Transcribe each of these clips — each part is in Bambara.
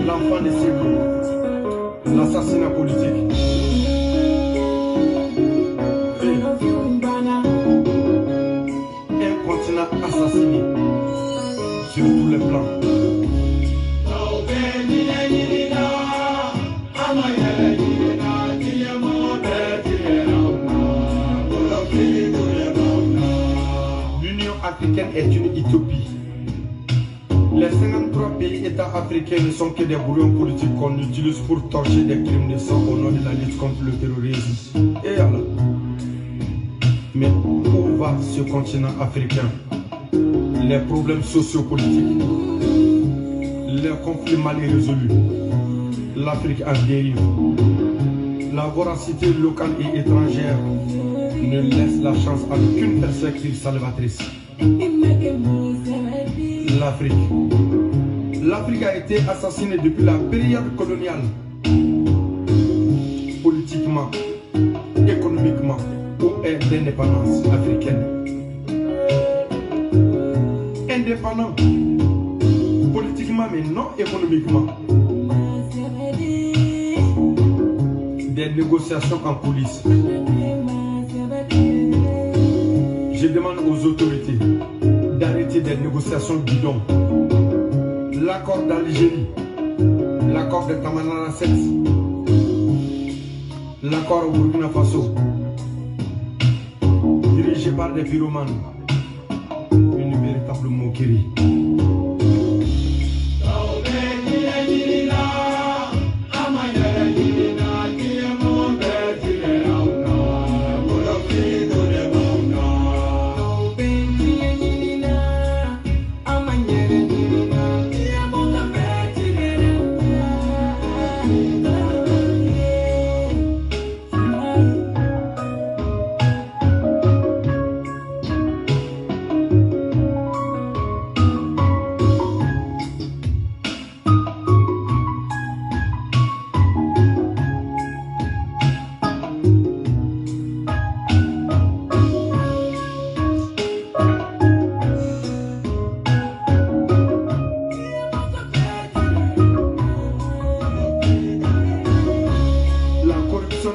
l'enfant des siècles, l'assassinat politique. Un continent assassiné sur tous les plans. L'Union africaine est une utopie. Les 53 pays-États africains ne sont que des brouillons politiques qu'on utilise pour torcher des crimes de sang au nom de la lutte contre le terrorisme. Et alors, mais où va ce continent africain? Les problèmes sociopolitiques, les conflits mal résolus, l'Afrique en dérive, la voracité locale et étrangère ne laisse la chance à aucune perspective salvatrice. L'Afrique a été assassinée depuis la période coloniale, politiquement, économiquement, où est l'indépendance africaine. Indépendant, politiquement mais non économiquement. Des négociations en coulisses. Je demande aux autorités d'arrêter des négociations bidons. L'accord d'Algérie, l'accord de Tamanrasset, l'accord au Burkina Faso, dirigé par des pyromanes, une véritable moquerie.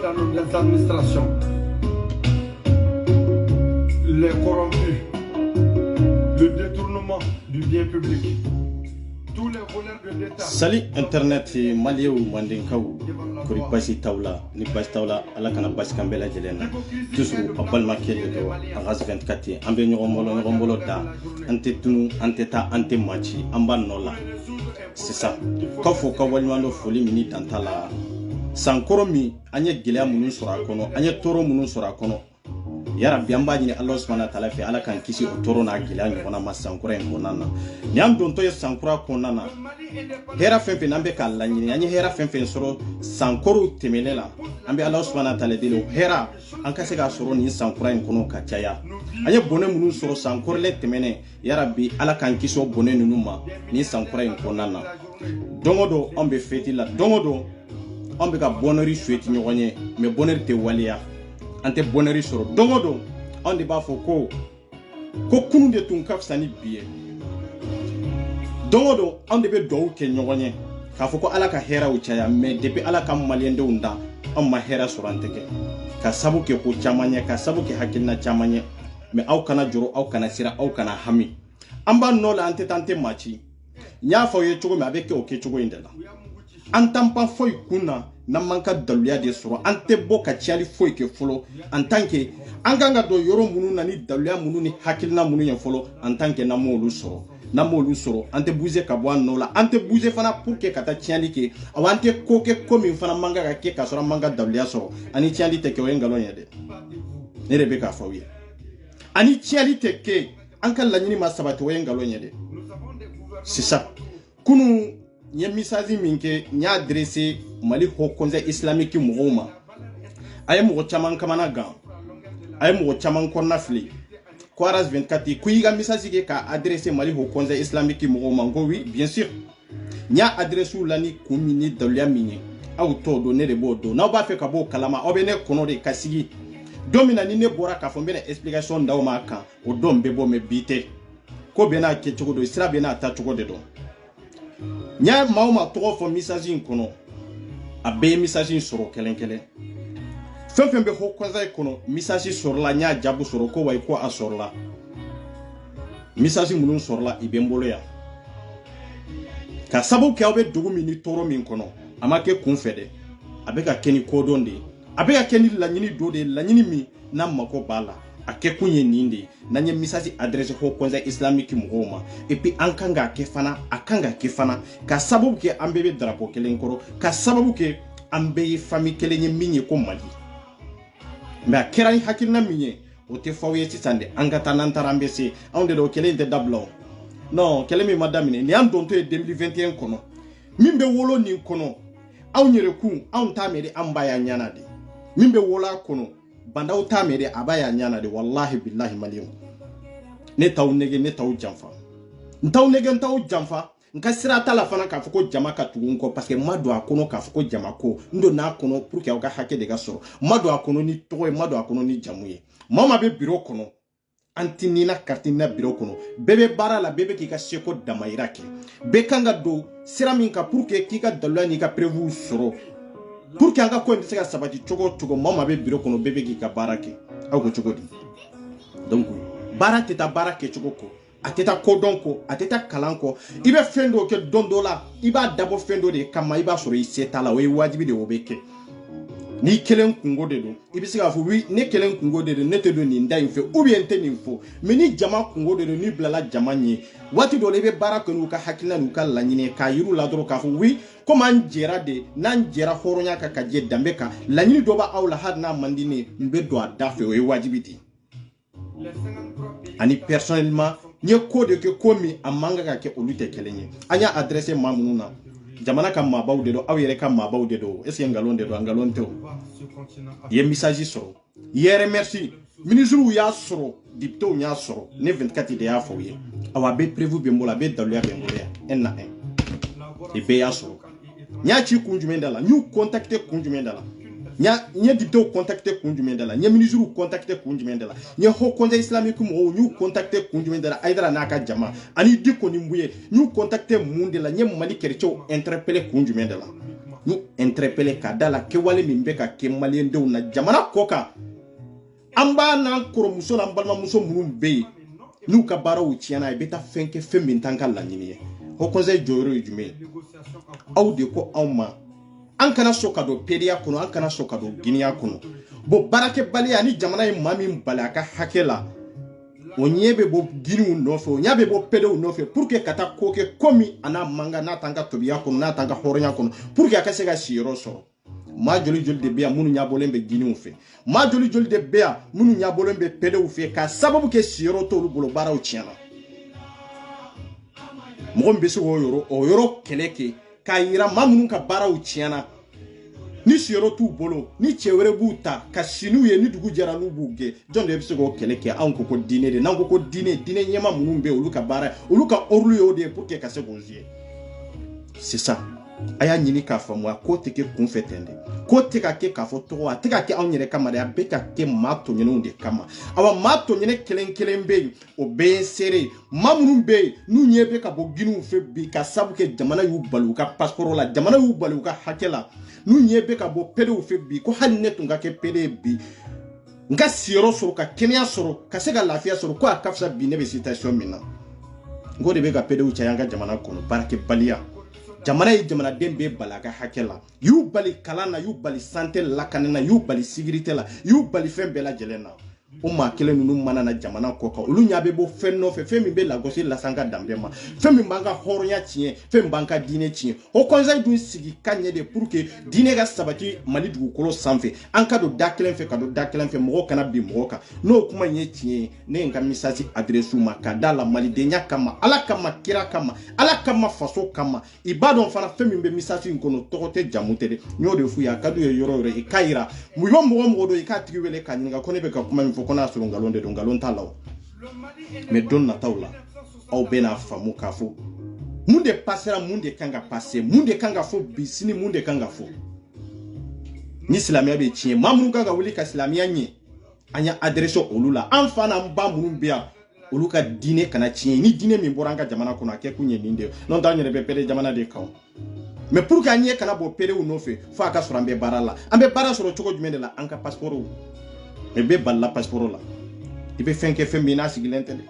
Dans nos administrations, les corrompus, le détournement du bien public, tous les voleurs de l'État. Salut Internet Maliou Mandinkaou, Kuri Basi Taula, ni Basi Taula, Alakana Basi Kambela Jelena, toujours Papal Maké de Aras 24, Ambe Nyomolo Da, Antetunu, Anteta, Antemachi, Ambanola. C'est ça. Kafo Kawalmano Foli Mini Tantala. Sankoro mi anye gilea munu sura kono anye toro munu sura kono yara biamba ni Allah subhanahu wa ta'ala fe ala kan kisi o toro na gilea nyona ma sankoro en konana ni am don to ye sankora konana hera femfe nambe kala ni anye hera femfe soro sankoro temelela ambe Allah subhanahu wa ta'ala dilo hera an ka se ga soro ni sankora en kono ka chaya anye bone munu soro sankoro le temene yara bi ala kan kisi o bone nunuma ni sankora en konana dongodo ambe feti la dongodo on be ka bonheur souhaiter ñoxoñe mais bonheur te waliya ante bonheur soro dongodo on de ba fo ko kunde tun kafsani biye dongodo on de be do ke ñoxoñe ka fo ko ala ka hera u caya mais depuis ala ka malien de unda on ma hera soro anteke ka sabu ke ko chamanye ka sabu ke hakilna chamanye mais aw kana joro aw kana sira aw kana hami amba no la ante tante machi nya fo ye chugo me avec o ke chugo indela antampa foy kuna na manka daluya de soro ante boka chiali foy ke folo en tant que anganga do yoro munu na ni daluya munu ni hakilna munu ya folo en tant que namolu soro ante bouger ka bwa no la ante bouger fana pour que kata chiali ke awante ko ke komi fana manga ka ke ka soro manga daluya soro ani chiali te ke wengalo nyede ne rebeka fawi ani chiali te ke anka lanyini masabati wengalo nyede c'est ça kunu nye misazi minke nya adressé Mali Haut Conseil islamique mouma ay mo chaman kamana ga ay mo chaman kornafli Kwaras 24 kuiga misazi ke ka adressé Mali Haut Conseil islamique mouma ngo oui bien sûr nya adresse lani kumini dalia minye au to donner de bodo na ba fe ka bo kalama obene kono de kasigi domina ni ne bora ka fo mbene explication ndaw ma kan o dom be bo me bite ko bena ke chogo do isra bena ta chogo de do nya mauma tɔgɔ fɔ message in kɔnɔ a bɛɛ message in sɔrɔ kelen kelen fɛn fɛn bɛ ho kɔnza kɔnɔ message sɔrɔla nya jabu sɔrɔ ko wa ko a sɔrɔla message minnu sɔrɔla i bɛ n bolo yan ka sabu kɛ aw bɛ dugu min ni tɔɔrɔ min kɔnɔ a ma kɛ kunfɛ dɛ a bɛ ka kɛ ni kodɔn de a bɛ ka kɛ ni laɲini dɔ de laɲini min n'a mako b'a la a kɛ kun ye nin de n'an ye message adresse ho kɔnza islamique mɔgɔw ma et puis an kan ka kɛ fana a kan ka kɛ fana ka sababu kɛ an bɛɛ bɛ drapeau kelen kɔrɔ ka sababu kɛ an bɛɛ ye famille kelen ye min ye ko Mali mais a kɛra ni hakilina min ye o tɛ fɔ aw ye sisan de an ka taa n'an taara an bɛ se anw de don kelen tɛ dabila o non kelen min ma daminɛ ni an dontɔ ye 2021 kɔnɔ min bɛ wolo nin kɔnɔ anw yɛrɛ kun anw t'a mɛn de an ba y'a ɲana de min bɛ wolo a kɔnɔ bandaw t'a mɛn de a ba y'a ɲana de wallahi billahi maliyɛnw ne t'aw nege ne t'aw janfa n t'aw nege n t'aw janfa n ka sira t'a la fana k'a fɔ ko jama ka tugu n kɔ parce que n ma don a kɔnɔ k'a fɔ ko jama ko n don n'a kɔnɔ pour que aw ka hakɛ de ka sɔrɔ n ma don a kɔnɔ ni tɔgɔ ye n ma don a kɔnɔ ni jamu ye maa maa bɛ bureau kɔnɔ an ti nina karti na bureau kɔnɔ bɛɛ bɛ baara la bɛɛ bɛ k'i ka seko damayira kɛ bɛɛ kan ka don sira min kan pour que k'i ka daluya n'i ka prévu sɔrɔ pour que an ka ko in bɛ se ka sabati cogo o cogo maa maa bɛ bureau kɔnɔ bɛɛ bɛ k'i ka baara kɛ aw ko cogo di donc baara tɛ taa baara kɛcogo kɔ a tɛ taa kodɔn kɔ a tɛ taa kalan kɔ i bɛ fɛn dɔ kɛ don dɔ la i b'a dabɔ fɛn dɔ de kama i b'a sɔrɔ i se t'a la o ye wajibi de o bɛ kɛ ni kelen kungo de don i bɛ se k'a fɔ wi ne kelen kungo de don ne tɛ don nin da in fɛ ou bien n tɛ nin fɔ mais ni jama kungo de don n'i bilala jama ɲɛ waati dɔ la i bɛ baara kɛ n'u ka hakilina n'u ka laɲini k'a yir'u la dɔrɔn k'a fɔ wi komi an jɛra de n'an jɛra hɔrɔnya kan ka jɛ danbe kan laɲini dɔ b'aw la hali n'a man di ne ye n bɛ don a da fɛ o ye wajibi de ani personnellement n ye ko de kɛ ko min a man kan ka kɛ olu tɛ kelen ye an y'a adressé maa minnu na jamana ka maabaw de don aw yɛrɛ ka maabaw de don est ce que ngalon de don ngalon tɛ o i ye message sɔrɔ i ye remercie ministres y'a sɔrɔ députés y'a sɔrɔ ne 24 de y'a fɔ u ye awa a bɛ prévu bɛ n bolo a bɛ daluya bɛ n bolo yan un na un i bɛɛ y'a sɔrɔ n y'a ci kun jumɛn da la n y'u contacté kun jumɛn da la n ye députés contacté kun jumɛn da la n ye ministres contacté kun jumɛn da la n ye haut conseil islamique mɔgɔw n y'u contacté kun jumɛn da la Aïdara n'a ka jama ani Diko ni Mbuye n y'u contacté mun de la n ye Mali chrétiens interpellé kun jumɛn da la n y'u interpellé ka da la kɛwale min bɛ ka kɛ maliyɛndenw na jamana kɔ kan an b'a n'an kɔrɔmuso n'an balimamuso minnu bɛ yen n'u ka baaraw tiɲɛna i bɛ taa fɛn kɛ fɛn min t'an ka laɲini ye haut conseil jɔyɔrɔ ye jumɛn ye aw de ko anw ma an kana so ka don periya kɔnɔ an kana so ka don giniya kɔnɔ bon baarakɛbaliya ni jamana ye maa min bali a ka hakɛ la o ɲɛ bɛ bɔ giniw nɔfɛ o ɲɛ bɛ bɔ pedew nɔfɛ pour que ka taa ko kɛ ko min a n'a man kan n'a t'an ka tobiya kɔnɔ n'a t'an ka hɔrɔnya kɔnɔ pour que a ka se ka siyɔrɔ sɔrɔ maa joli joli de bɛ yan minnu ɲɛbɔlen bɛ giniw fɛ maa joli joli de bɛ yan minnu ɲɛbɔlen bɛ pedew fɛ ka sababu kɛ siyɔrɔ t'olu bolo baaraw tiɲɛna mɔgɔ min bɛ se k'o yɔrɔ kɛlɛ kɛ k'a yira maa minnu ka baaraw tiɲɛna ni siyɔrɔ t'u bolo ni cɛ wɛrɛ b'u ta ka si n'u ye ni dugu jɛra n'u b'u gɛn jɔn de bɛ se k'o kɛlɛ kɛ anw ko diinɛ de n'an ko diinɛ ɲɛma minnu bɛ yen olu ka baara olu ka ordre ye o de ye pour que ka se k'o jouer c'est ça a y'a ɲini k'a faamuya ko tɛ kɛ kunfɛ ten de ko tɛ ka kɛ k'a fɔ tɔgɔ a tɛ ka kɛ anw yɛrɛ kama de a bɛ ka kɛ maa tɔɲɔgɔnw de kama awa maa tɔɲɔgɔn kelen kelen bɛ yen o bɛɛ ye seere ye maa minnu bɛ yen n'u ɲɛ bɛ ka bɔ giniw fɛ bi ka sabu kɛ jamana y'u bali u ka passeport la jamana y'u bali u ka hakɛ la n'u ɲɛ bɛ ka bɔ pedew fɛ bi ko hali ne tun ka kɛ pede bi n ka siyɔrɔ sɔrɔ ka kɛnɛya sɔrɔ ka se ka lafiya sɔrɔ ko a ka fisa bi ne bɛ situation min na n ko de bɛ ka pedew caya an ka jamana kɔnɔ baarakɛbaliya jamana ye jamanaden bɛɛ bali a ka hakɛ la y'u bali kalan na y'u bali santé lakana na y'u bali sécurité la y'u bali fɛn bɛɛ lajɛlen na o maa kelen ninnu mana na jamana kɔ kan olu ɲɛ bɛ bɔ fɛn nɔfɛ fɛn min bɛ lagosi lase an ka danbe ma fɛn min b'an ka hɔrɔnya tiɲɛ fɛn min b'an ka diinɛ tiɲɛ o conseil dun sigi ka ɲɛ de pour que diinɛ ka sabati Mali dugukolo sanfɛ an ka don da kelen fɛ ka don da kelen fɛ mɔgɔ kana bin mɔgɔ kan n'o kuma in ye tiɲɛ ye ne ye n ka message adresse ma ka d'a la malidenya kama ala kama kira kama ala kama faso kama i b'a dɔn fana fɛn min bɛ message in kɔnɔ tɔgɔ tɛ jamu tɛ dɛ n y'o de f'u ye a ka d'u ye yɔrɔ o yɔrɔ i k'a yira mu yɔ mɔgɔ dɔ i k'a tigi wele k'a ɲininka ko ne bɛ ka kuma min fɔ ko n'a sɔrɔ ngalon de don ngalon t'a la o mais don nataw la aw bɛ n'a faamu k'a fɔ mun de passera mun de kan ka passer mun de kan ka fɔ bi sini mun de kan ka fɔ ni silamɛya bɛ tiɲɛ maa minnu kan ka wuli ka silamɛya ɲɛ an y'a adressé olu la an fa n'an ba minnu bɛ yan olu ka diinɛ kana tiɲɛ ni diinɛ min bɔra an ka jamana kɔnɔ a kɛ kun ye nin de n'o t'an yɛrɛ bɛ pere jamana de kan mais pour que an ɲɛ kana bɔ perew nɔfɛ fo a ka sɔrɔ an bɛ baara la an bɛ baara sɔrɔ cogo jumɛn de la an ka passeport mais bɛɛ balila passeport la i bɛ fɛn kɛ fɛn min n'a sigilen tɛ dɛ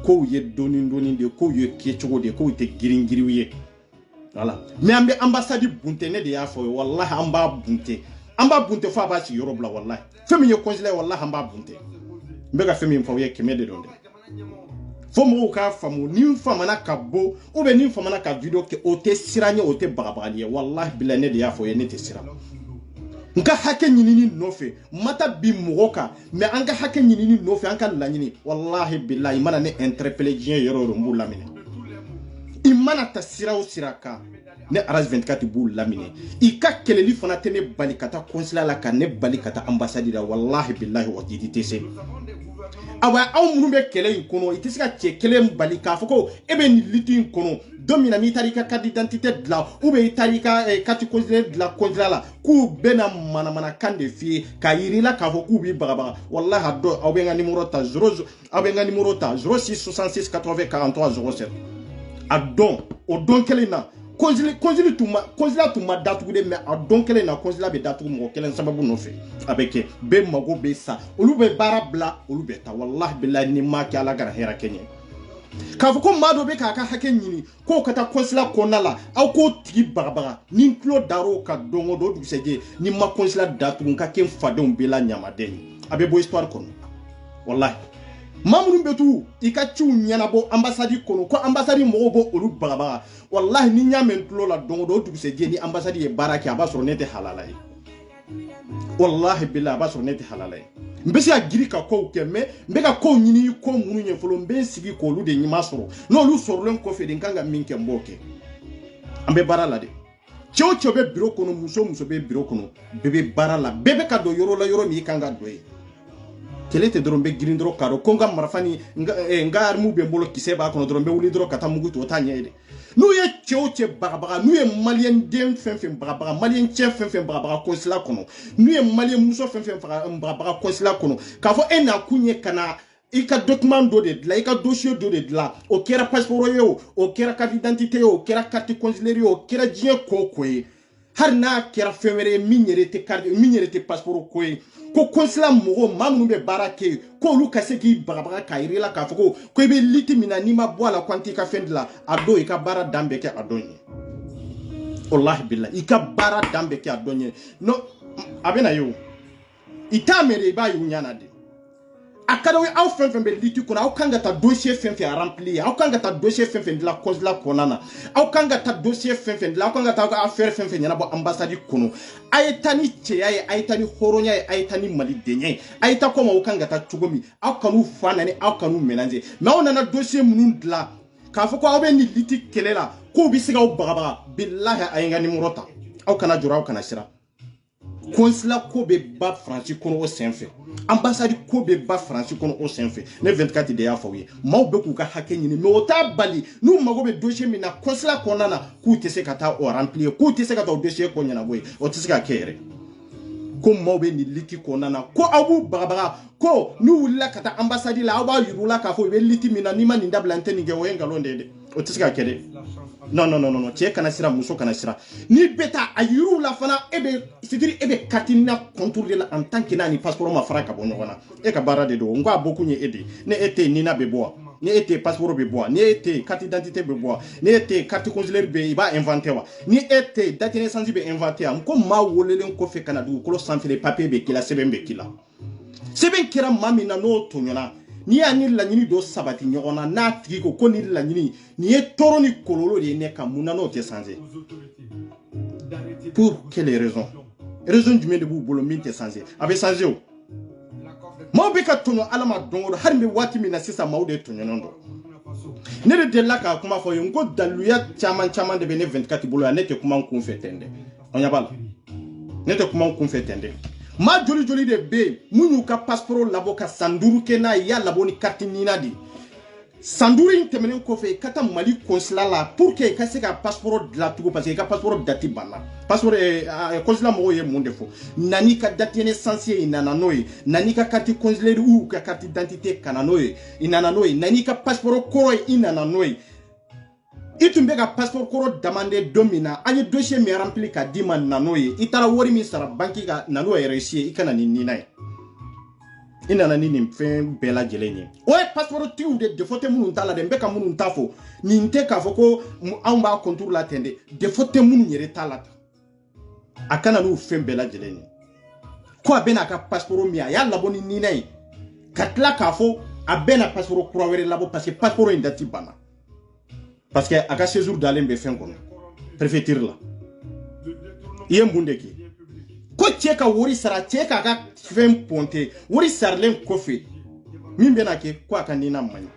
kow ye dɔɔni de kow ye kɛcogo de kow tɛ girin-girinw ye voilà mais an bɛ ambassade bunte ne de y'a fɔ ye wallahi an b'a bunte fo a b'a sigi yɔrɔ bila wallahi fɛn min ye consulat wallahi an b'a bunte n bɛ ka fɛn min fɔ aw ye kɛmɛ de don dɛ fo mɔgɔw k'a faamu ni n famana ka bɔ ou bien ni n famana ka video kɛ o tɛ siran ye o tɛ bagabagali ye wallahi bilahi ne de y'a fɔ ye ne tɛ siran n ka hakɛ ɲinini nɔfɛ mata bi mɔgɔ kan mais an ka hakɛ ɲinini nɔfɛ an ka laɲini wallahi bilahi i mana ne interpeller diɲɛ yɔrɔ o yɔrɔ n b'u laminɛ i mana ta sira o sira kan ne Aras 24 b'u laminɛ i ka kɛlɛli fana tɛ ne bali ka taa consulat la ka ne bali ka taa ambassade la wallahi bilahi wa i tɛ se awa aw minnu bɛ kɛlɛ in kɔnɔ i tɛ se ka cɛ kelen bali k'a fɔ ko e bɛ nin liti in kɔnɔ don min na n'i taara i ka carte d'identité dilan ou bien i taara i ka carte consulaire dilan consulat la k'u bɛna manamanakan de f'i ye k'a yir'i la k'a fɔ k'u b'i bagabaga wallahi a dɔn aw bɛ n ka numéro ta 06 66 80 43 07 a dɔn o don kelen na consulat tun ma datugu de mais a don kelen na consulat bɛ datugu mɔgɔ kelen sababu nɔfɛ a bɛ kɛ bɛɛ mago bɛ sa olu bɛ baara bila olu bɛ taa wallahi bilahi ni ma kɛ ala kana hɛrɛ kɛ ɲɛ k'a fɔ ko maa dɔ bɛ k'a ka hakɛ ɲini k'o ka taa consulat kɔnɔna la aw k'o tigi bagabaga ni n tulo dar'o ka don o don dugusɛjɛ ni ma consulat datugu n ka kɛ n fadenw bɛɛ la ɲamaden ye a bɛ bɔ histoire kɔnɔ wallahi maa minnu bɛ tu i ka ciw ɲɛnabɔ ambassade kɔnɔ ko ambassade mɔgɔw bɔ olu bagabaga wallahi ni n y'a mɛn n tulo la don o don o dugusɛjɛ ni ambassade ye baara kɛ a b'a sɔrɔ ne tɛ halala ye wallahi bilahi a b'a sɔrɔ ne tɛ halala ye n bɛ se ka giri ka kow kɛ mais n bɛ ka kow ɲini ko minnu ye fɔlɔ n bɛ n sigi k'olu de ɲuman sɔrɔ n'olu sɔrɔlen kɔfɛ de n kan ka min kɛ n b'o kɛ an bɛ baara la de cɛ o cɛ bɛ bureau kɔnɔ muso o muso bɛ bureau kɔnɔ bɛɛ bɛ baara la bɛɛ bɛ ka don yɔrɔ la yɔrɔ min i kan ka don yen kɛlɛ tɛ dɔrɔn n bɛ girin dɔrɔn k'a dɔn ko n ka marifa ni n ka armes bɛ n bolo kisɛ b'a kɔnɔ dɔrɔn n bɛ wuli dɔrɔn ka taa mugu to o t'a ɲɛ ye dɛ n'u ye cɛ o cɛ bagabaga n'u ye maliyɛn den fɛn fɛn bagabaga maliyɛn cɛ fɛn fɛn bagabaga consulat kɔnɔ n'u ye maliyɛn muso fɛn fɛn bagabaga consulat kɔnɔ k'a fɔ e n'a kun ye ka na i ka document dɔ de dilan i ka dossier dɔ de dilan o kɛra passeport ye o kɛra carte d'identité ye o kɛra carte consulaire ye o kɛra diɲɛ ko o ko ye hali n'a kɛra fɛn wɛrɛ ye min yɛrɛ tɛ passeport ko ye ko consulat mɔgɔw maa minnu bɛ baara kɛ yen k'olu ka se k'i bagabaga k'a yir'i la k'a fɔ ko i bɛ liti min na n'i ma bɔ a la ko an t'i ka fɛn dilan a don i ka baara dan bɛ kɛ a don ye wallahi bilahi i ka baara dan bɛ kɛ a don ye non a bɛ na ye o i t'a mɛn de i b'a ye u ɲɛna de a ka d'aw ye aw fɛn fɛn bɛ liti kɔnɔ aw kan ka taa dossier fɛn fɛn remplir aw kan ka taa dossier fɛn fɛn dilan consulat kɔnɔna na aw kan ka taa dossier fɛn fɛn dilan aw kan ka taa aw ka affaire fɛn fɛn ɲɛnabɔ ambassade kɔnɔ a ye taa ni cɛya ye a ye taa ni hɔrɔnya ye a ye taa ni malidenya ye a ye taa komi aw kan ka taa cogo min aw kan'u fa nani aw kan'u mélanger mais aw nana dossier minnu dilan k'a fɔ ko aw bɛ nin liti kɛlɛ la k'u bɛ se k'aw bagabaga bilahi a ye n ka numéro ta aw kana jɔrɔ aw kana siran consulat ko bɛ ba Faransi kɔnɔ o senfɛ ambassade ko bɛ ba Faransi kɔnɔ o senfɛ ne 24 de y'a fɔ aw ye maaw bɛ k'u ka hakɛ ɲini mais o t'a bali n'u mago bɛ dossier min na consulat kɔnɔna na k'u tɛ se ka taa o remplir k'u tɛ se ka taa o dossier ko ɲɛnabɔ ye o tɛ se ka kɛ yɛrɛ ko maaw bɛ nin liti kɔnɔna na ko aw b'u bagabaga ko n'u wulila ka taa ambassade la aw b'a yir'u la k'a fɔ i bɛ liti min na n'i ma nin dabila n tɛ nin kɛ o ye nkalon de ye dɛ o tɛ se ka kɛ dɛ non cɛ kana siran muso kana siran n'i bɛ taa a yir'u la fana e bɛ c'est-à-dire e bɛ carte na contour de la en tant que n'a ni passeport ma fara ka bɔ ɲɔgɔn na e ka baara de don n ko a bɔ kun ye e de ye ni e tɛ yen nina bɛ bɔ wa ni e tɛ yen passeport bɛ bɔ wa ni e tɛ yen carte d'identité bɛ bɔ wa ni e tɛ yen carte consulaire bɛ yen i b'a inventé wa ni e tɛ yen date de naissance bɛ inventé wa n ko maa wololen kɔfɛ ka na dugukolo sanfɛ papier bɛ k'i la sɛbɛn bɛ k'i la sɛbɛn kɛra maa min na n'o tɔɲɔna n'i y'a ni laɲini dɔ sabati ɲɔgɔn na n'a tigi ko ni laɲini nin ye tɔɔrɔ ni kɔlɔlɔ de ye ne kan mun na n'o tɛ changer pour quelle raison jumɛn de b'u bolo min tɛ changer a bɛ changer o maaw bɛ ka tɔɲɔ ala ma don o don hali bɛ waati min na sisan maaw de tɔɲɔnen don ne de delila k'a kuma fɔ ye n ko daluya caman de bɛ ne 24 bolo yan ne tɛ kuma n kun fɛ ten dɛ an ɲɛ b'a la ne tɛ kuma n kun fɛ ten dɛ maa joli de bɛ yen mun y'u ka passeport labɔ ka san 5 kɛ n'a ye i y'a labɔ ni carte nina de Sanduri temenen kofe kata Mali consulat la pour que ka se ka passeport de la tugo parce que ka passeport dati bala passeport consulat mo ye mon defo nani ka date naissance inana noy nani ka carte consulaire ou ka carte d'identité kana noy inana noy nani ka passeport koro inana noy itumbe ka passeport koro demander domina ani dossier me rempli ka dima nanoy itara wori mi sara banki ka nanoy réussir ikana ni ninay inana ni fen bela jelenye oye passeport ti ou de faute munu tala de mbeka munu tafo ni nte ka foko amba contour la tende de faute munu yere tala akana nu fen bela jelenye ko abena ka passeport mi ya laboni ni nay katla ka fo abena passeport kura were labo parce que passeport indati bana parce que aka séjour d'aller be fen kono préfecture la yembundeki ko cheka wori sara cheka ka fen ponte wori sarlen kofe min bena ke ko aka nina mani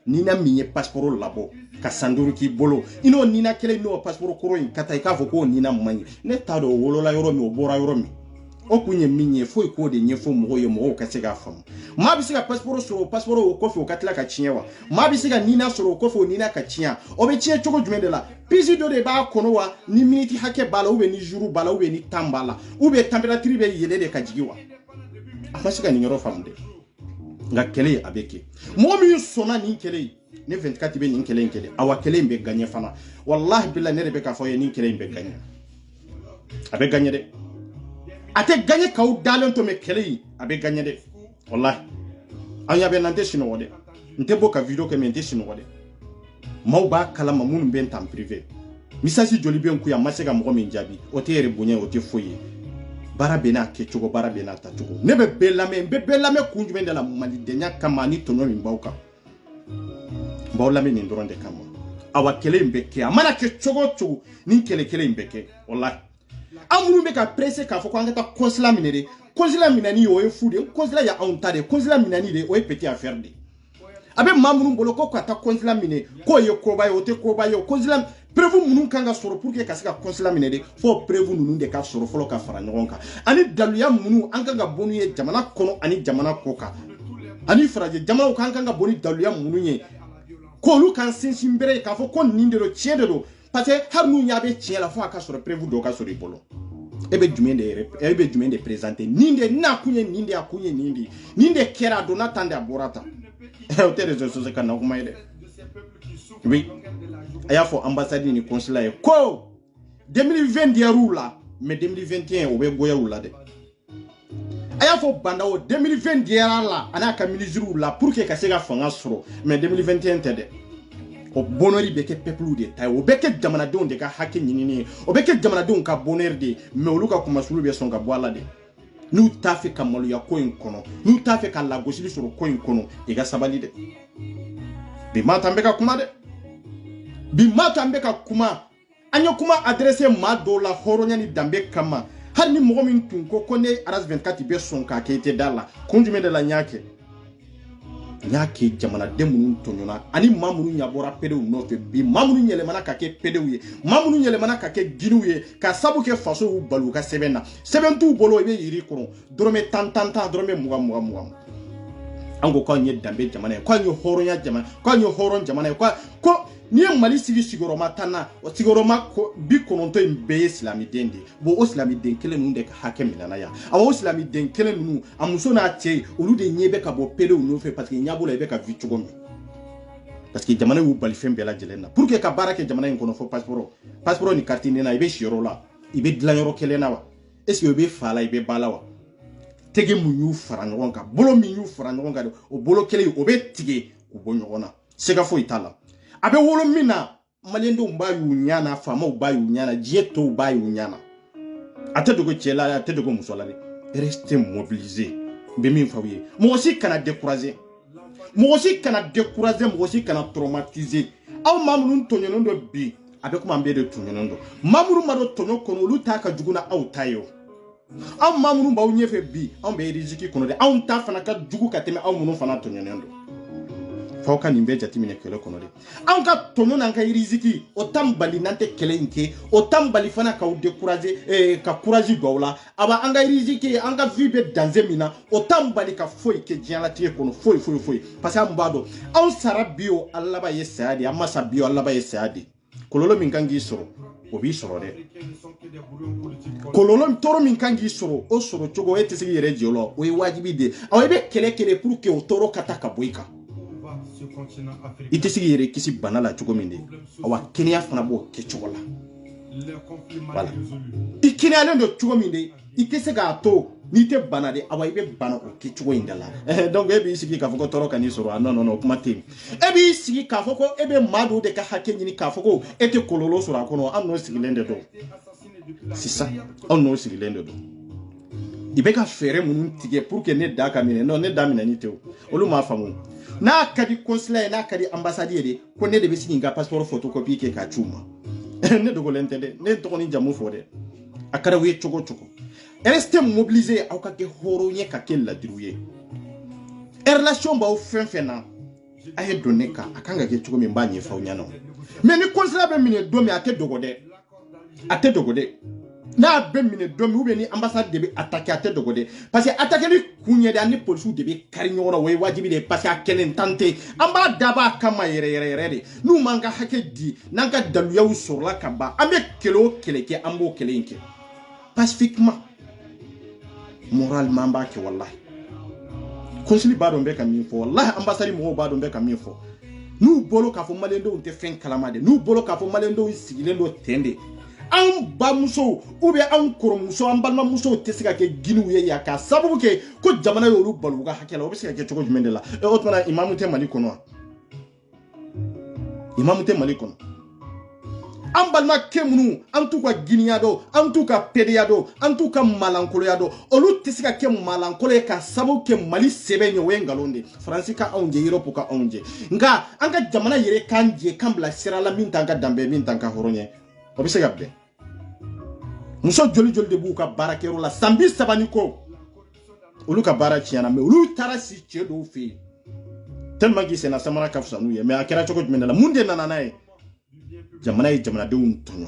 nina minye passeport labo ka sanduru ki bolo ino nina kele no passeport koro in kata ka fo ko nina mani ne tado wolo la yoro mi obora yoro mi o kunye minye fo ko de nyefo mo ye mo ka se ga fam ma bi se ga passeport so passeport o kofe o katla ka chienwa ma bi se ga nina so o kofe o nina ka chien o be chien choko jumende la pisi do de ba kono wa ni minute hake bala ou be ni jour bala ou be ni tambala ou be température be yele de ka jigiwa afasika ni ngoro famde nga kele abeke mo mi sona ni kele ne 24 be ni kele awa kele mbe gagner fana wallahi billahi ne rebe ka fo ye ni kele mbe gagner abe gagner de ate gagner ka u dalon to me kele abe gagner de wallahi anya be nante sino wode nte boka video ke me nte sino wode mauba kala mamun ben tam privé misasi joli ben ku ya masega mo min jabi o te yere bonya o te foye bara bena ke chogo bara bena ta chogo ne be belame kunju de la mali denya kama ni tonyo min bauka bawlame ni ndoronde kama awa kele mbeke amana ke chogo ni kele mbeke wallahi amuru be ka presse ka fo ko ngata consulat minani o e fude consulat ya ontade consulat minani de o e petit affaire de abe mamunu bolo ko ta consulat mine ko ye ko bayo te ko bayo consulat prévu munu kanga soro pour que ka sika consulat mine de fo prévu nunu de ka soro folo ka fara ngonka ani daluya munu anga bonu ye jamana kono ani jamana koka ani faraje jamana ko anga boni daluya munu ye ko lu kan sinsimbere ka fo ko nindero tiende do parce que har nu nyabe tiela fo ka soro prévu do ka soro bolo ebe jumende présenter ninde na kunye ninde akunye ninde kera do na tande aborata oui aya fo ambassade ni consulat ko 2020 ya rula mais 2021 o be goya rula de aya fo banda o 2020 ya la ana ka ministre rula pour que ka se ga fanga soro mais 2021 tede o bonori be ke peuple de tay o be ke jamana don de ka hakke nyini o be ke jamana don ka bonheur de mais o luka kuma sulu be son ka boala de nous t'a fait comme ya coin kono nous t'a fait la gauche sur coin kono et ga sabali de bi matambeka kuma anyo kuma adresse ma do la horonya ni dambe kama har ni mo min tun ko kone aras 24 be son ka kete dala konjume de la nyake jamana demunun tonyona ani mamunu nyabora pedew nofe bi mamunu nyele mana ka ke pedew ye mamunu nyele mana ka ke ginu ye ka sabu ke faso u balu ka sebena sebentu bolo be yiri kono drome tantanta drome muga ango ko nye dambe jamana ko nye horonya jamana ko nye horon jamana ko ni mali sigi sigoroma tana o sigoroma ko bi kononto imbe islami dende bo islami den kele nu de ka hakem nana ya awo islami den kele nu amuso na tie olu de nyebe ka bo pele nu fe parce que nyabo la be ka vichugo mi parce que jamana wu bali fembe la jelena pour que ka barake jamana en kono fo passeport ni carte ni na ibe shiro la ibe dlanyoro kele na wa est-ce que ibe fala ibe balawa tege mu yu farangonga bolo mi yu farangonga o bolo kele o be tige ko bonyona sega fo itala abe wolo mina malendo mba yu nyana fama mba yu nyana dieto mba yu nyana atedogo chela atedogo musola restez mobilisés be min fawiye mo aussi kana décourager mo aussi kana traumatiser aw mamunun tonyono do bi abe kuma mbe de tonyono do mamuru mado tonyo kono lu ta ka juguna aw tayo aw mamuru ba unyefe bi aw be riziki kono de aw ta fana ka jugu ka teme aw munu fana tonyono do faw ka nin bɛɛ jateminɛ kɛlɛ kɔnɔ de an ka tɔɲɔ n'an ka riziki o tan bali n'an tɛ kɛlɛ in kɛ o tan bali fana k'aw décourager ka courage don aw la a b'a an ka riziki an ka vie bɛ danger min na o tan bali ka foyi kɛ diɲɛlatigɛ kɔnɔ foyi parce que an b'a dɔn anw sara bi o Ala laban ye saya de an ma sa bi o Ala laban ye saya de kɔlɔlɔ min kan k'i sɔrɔ o b'i sɔrɔ dɛ kɔlɔlɔ tɔɔrɔ min kan k'i sɔrɔ o sɔrɔ cogo e tɛ se k'i yɛrɛ jɛ o la o ye wajibi de aw i bɛ kɛlɛ pour que o tɔɔrɔ ka taa ka bɔ i kan i tɛ se k'i yɛrɛ kisi bana la cogo min de awa kɛnɛya fana b'o kɛ cogo la voilà i kɛnɛyalen don cogo min de i tɛ se k'a to n'i tɛ bana de awa i bɛ bana o kɛ cogo in de la donc e b'i sigi k'a fɔ ko tɔɔrɔ ka n'i sɔrɔ non o kuma tɛ yen e b'i sigi k'a fɔ ko e bɛ maa dɔw de ka hakɛ ɲini k'a fɔ ko e tɛ kɔlɔlɔ sɔrɔ a kɔnɔ an n'o sigilen de don sisan anw n'o sigilen de don i bɛ ka fɛɛrɛ minnu tigɛ pour que ne da ka minɛ non ne da minɛ ni tɛ o olu m'a faamu n'a ka di consulat ye n'a ka di ambassade ye de ko ne de bɛ sigi n ka passeport photocopie kɛ k'a ci u ma ne dogolen tɛ dɛ ne tɔgɔ ni jamu fɔ dɛ a kɛra u ye cogo cogo restez mobilisés aw ka kɛ hɔrɔn ye ka kɛ ladiriw ye relation b'aw fɛn fɛn na a ye don ne kan a kan ka kɛ cogo min b'a ɲɛfɔ aw ɲɛna mais ni consulat bɛ minɛ don min a tɛ dogo dɛ a tɛ dogo dɛ n'a bɛ minɛ don min ou bien ni ambassade de bɛ attaquer a tɛ dogo dɛ parce que attaquer kun ye de ani polisiw de bɛ kari ɲɔgɔn na o ye wajibi de parce que a kɛlen tan tɛ an b'a dab'a kama yɛrɛ de n'u m'an ka hakɛ di n'an ka daluyaw sɔrɔla ka ban an bɛ kɛlɛ o kɛlɛ kɛ an b'o kɛlɛ in kɛ pacifiquement moralement an b'a kɛ wallahi consul b'a dɔn bɛ ka min fɔ wallahi ambassade mɔgɔw b'a dɔn bɛ ka min fɔ n'u bolo k'a fɔ maliyɛndenw tɛ fɛn kalama de n'u bolo k'a fɔ maliyɛndenw sigilen don ten de an bamusow ou bien an kɔrɔmuso an balimamusow tɛ se ka kɛ giniw ye yan k'a sababu kɛ ko jamana y'olu bali u ka hakɛ la o bɛ se ka kɛ cogo jumɛn de la o tuma imamu tɛ Mali kɔnɔ wa imamu tɛ Mali kɔnɔ an balimakɛ minnu an t'u ka giniya dɔn an t'u ka pɛdeya dɔn an t'u ka malankoloya dɔn olu tɛ se ka kɛ malankolo ye ka sababu kɛ Mali sɛbɛn ye o ye nkalon de Faransi ka anw jɛ Europe ka anw jɛ nka an ka jamana yɛrɛ k'an jɛ k'an bila sira la min t'an ka danbe min t'an ka hɔrɔn ye o bɛ se ka bɛn muso joli de b'u ka baarakɛyɔrɔ la san 30 ni kɔ olu ka baara tiɲɛna mais olu taara si cɛ dɔw fɛ yen tellement que sena samara ka fisa n'u ye mais a kɛra cogo jumɛn de la mun de nana n'a ye jamana ye jamanadenw tɔɲɔ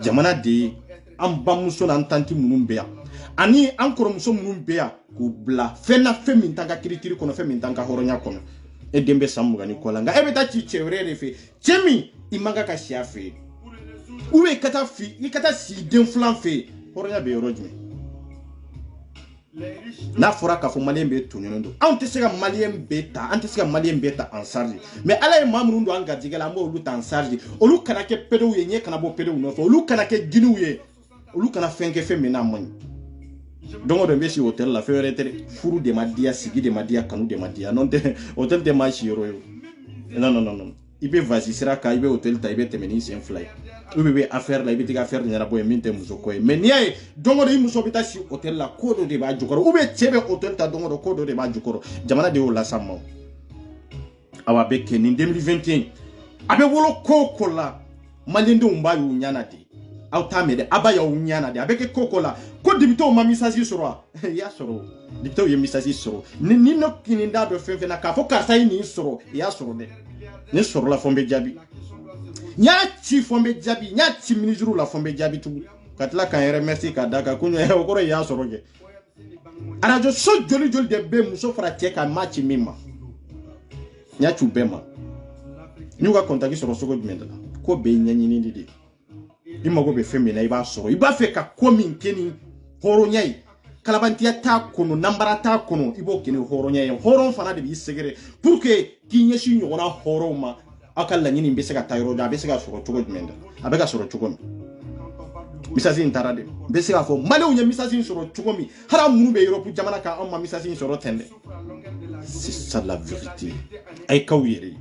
jamana de ye an bamuso n'an tanti minnu bɛ yan ani an kɔrɔmuso minnu bɛ yan k'u bila fɛn na fɛn min t'an ka kiritiri kɔnɔ fɛn min t'an ka hɔrɔnya kɔnɔ e den bɛ san 20 ni kɔ la nka e bɛ taa ci cɛ wɛrɛ de fɛ cɛ min i man kan ka si a fɛ yen ou bien i ka taa si den filan fɛ yen hɔrɔnya bɛ yɔrɔ jumɛn n'a fɔra k'a fɔ maliyɛn bɛ tɔɲɔnen don anw tɛ se ka maliyɛn bɛɛ ta an tɛ se ka maliyɛn bɛɛ ta en charge mais ala ye maa minnu don an garijɛgɛ la an b'olu ta en charge olu kana kɛ pɛdew ye ɲɛ kana bɔ pɛdew nɔfɛ olu kana kɛ giniw ye olu kana fɛn kɛ fɛn min n'a man ɲi don o don n bɛ si hôtel la fɛn wɛrɛ tɛ dɛ furu de ma diya sigi de ma diya kanu de ma diya n'o tɛ hôtel tɛ maa si yɔrɔ ye non i bɛ vasi sira kan i bɛ hôtel ta i bɛ tɛmɛ ni sen fila ye ou bien bɛ affaire la i bɛ t'i ka affaire ɲɛnabɔ ye min tɛ muso ko ye mais n'i y'a ye don o don i muso bɛ taa si hôtel la ko dɔ de b'a jukɔrɔ ou bien cɛ bɛ hôtel ta don o don ko dɔ de b'a jukɔrɔ jamana de y'o las'an ma awa a bɛ kɛ nin 2021 a bɛ wolo ko o ko la maliyɛndenw b'a y'u ɲɛna de aw t'a mɛn dɛ a b'a y'aw ɲɛna de a bɛ kɛ ko o ko la ko dibitew ma message sɔrɔ wa i y'a sɔrɔ dibitew ye message sɔrɔ ni ne kini da dɔ fɛn fɛn na k'a fɔ karisa ye nin sɔrɔ i y'a sɔrɔ dɛ ne sɔrɔla fɔ n bɛ jaabi n y'a ci fɔ n bɛ jaabi n y'a ci ministre la fɔ n bɛ jaabi tugun ka tila k'an yɛrɛ merci k'a da kan ko o kɔrɔ i y'a sɔrɔ kɛ arajo so joli de bɛ muso fara cɛ kan m'a ci min ma n y'a ci u bɛɛ ma n y'u ka contact sɔrɔ cogo jumɛn de la ko bɛɛ ye ɲɛɲinili de i mago bɛ fɛn min na i b'a sɔrɔ i b'a fɛ ka ko min kɛ ni hɔrɔnya ye kalabantiya t'a kɔnɔ nanbara t'a kɔnɔ i b'o kɛ ni hɔrɔnya ye hɔrɔn fana de b'i sɛgɛrɛ pour que k'i ɲɛsin ɲɔgɔnna hɔrɔnw ma aw ka laɲini bɛ se ka taa yɔrɔ dɔ a bɛ se ka sɔrɔ cogo jumɛn de a bɛ ka sɔrɔ cogo min message in taara de n bɛ se k'a fɔ maliyɛnw ye message in sɔrɔ cogo min hali minnu bɛ Europe jamana kan anw ma message in sɔrɔ ten dɛ c'est ça la vérité a ye k'aw yɛrɛ ye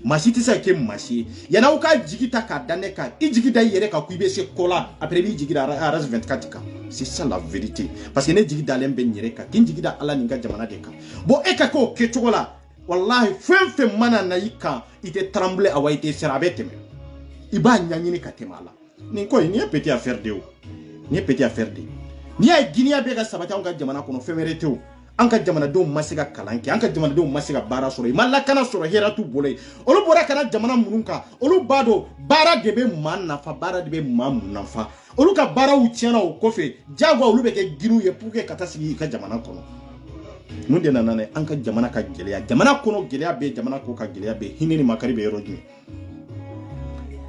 maa si tɛ se ka kɛ maa si ye yan'aw ka jigi ta k'a da ne kan i jigi da i yɛrɛ kan ko i bɛ se ko la après i b'i jigi da RS 24 kan c'est ça la vérité parce que ne jigi dalen bɛ n yɛrɛ kan k'i jigi da Ala ni n ka jamana de kan bon e ka k'o kɛcogo la wallahi fɛn fɛn mana na i kan i tɛ trembler awa i tɛ siran a bɛ tɛmɛ i b'a ɲaɲini ka tɛmɛ a la nin ko in nin ye petit affaire de o nin ye petit affaire de n'i y'a ye Guinea bɛ ka sabati anw ka jamana kɔnɔ fɛn wɛrɛ tɛ o an ka jamanadenw ma se ka kalan kɛ an ka jamanadenw ma se ka baara sɔrɔ i ma lakana sɔrɔ hɛrɛ t'u bolo ye olu bɔra kana jamana minnu kan olu b'a dɔn baara de bɛ maa nafa baara de bɛ maa mun nafa olu ka baaraw tiɲɛna o kɔfɛ jagoya olu bɛ kɛ giriw ye pour que ka taa sigi i ka jamana kɔnɔ mun de nana n'a an ka jamana ka gɛlɛya jamana kɔnɔ gɛlɛya bɛ jamana kɔ ka gɛlɛya bɛ hinɛ ni makari bɛ yɔrɔ jumɛn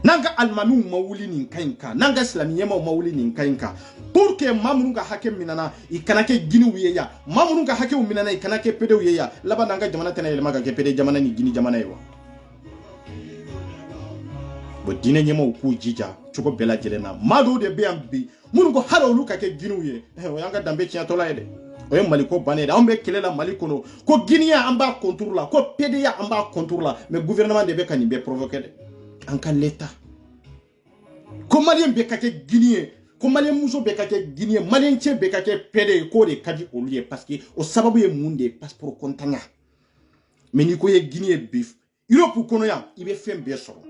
n'an ka alimamiw ma wuli nin ka ɲi kan n'an ka silamɛɲɛmaw ma wuli nin ka ɲi kan pour que maa minnu ka hakɛ minana i kana kɛ giniw ye yan maa minnu ka hakɛw minana i kana kɛ pedew ye yan laban n'an ka jamana tɛna yɛlɛma ka kɛ pede jamana ni gini jamana ye wa bon diinɛ ɲɛmaw k'u jija cogo bɛɛ lajɛlen na maa dɔw de bɛ yan bi minnu ko hali olu ka kɛ giniw ye o y'an ka danbe tiɲɛtɔla ye dɛ o ye Mali ko bannen ye dɛ anw bɛ kɛlɛ la Mali kɔnɔ ko giniya an b'a contour la ko pedeya an b'a contour la mais gouvernement de bɛ ka nin bɛɛ provoquer dɛ an ka l'État ko malien bɛ ka kɛ gini ye ko malien muso bɛ ka kɛ gini ye malien cɛ bɛ ka kɛ pede ye k'o de ka di olu ye parce que o sababu ye mun de ye passeport kɔntanya mais n'i ko ye gini ye bi Europe kɔnɔ yan i bɛ fɛn bɛɛ sɔrɔ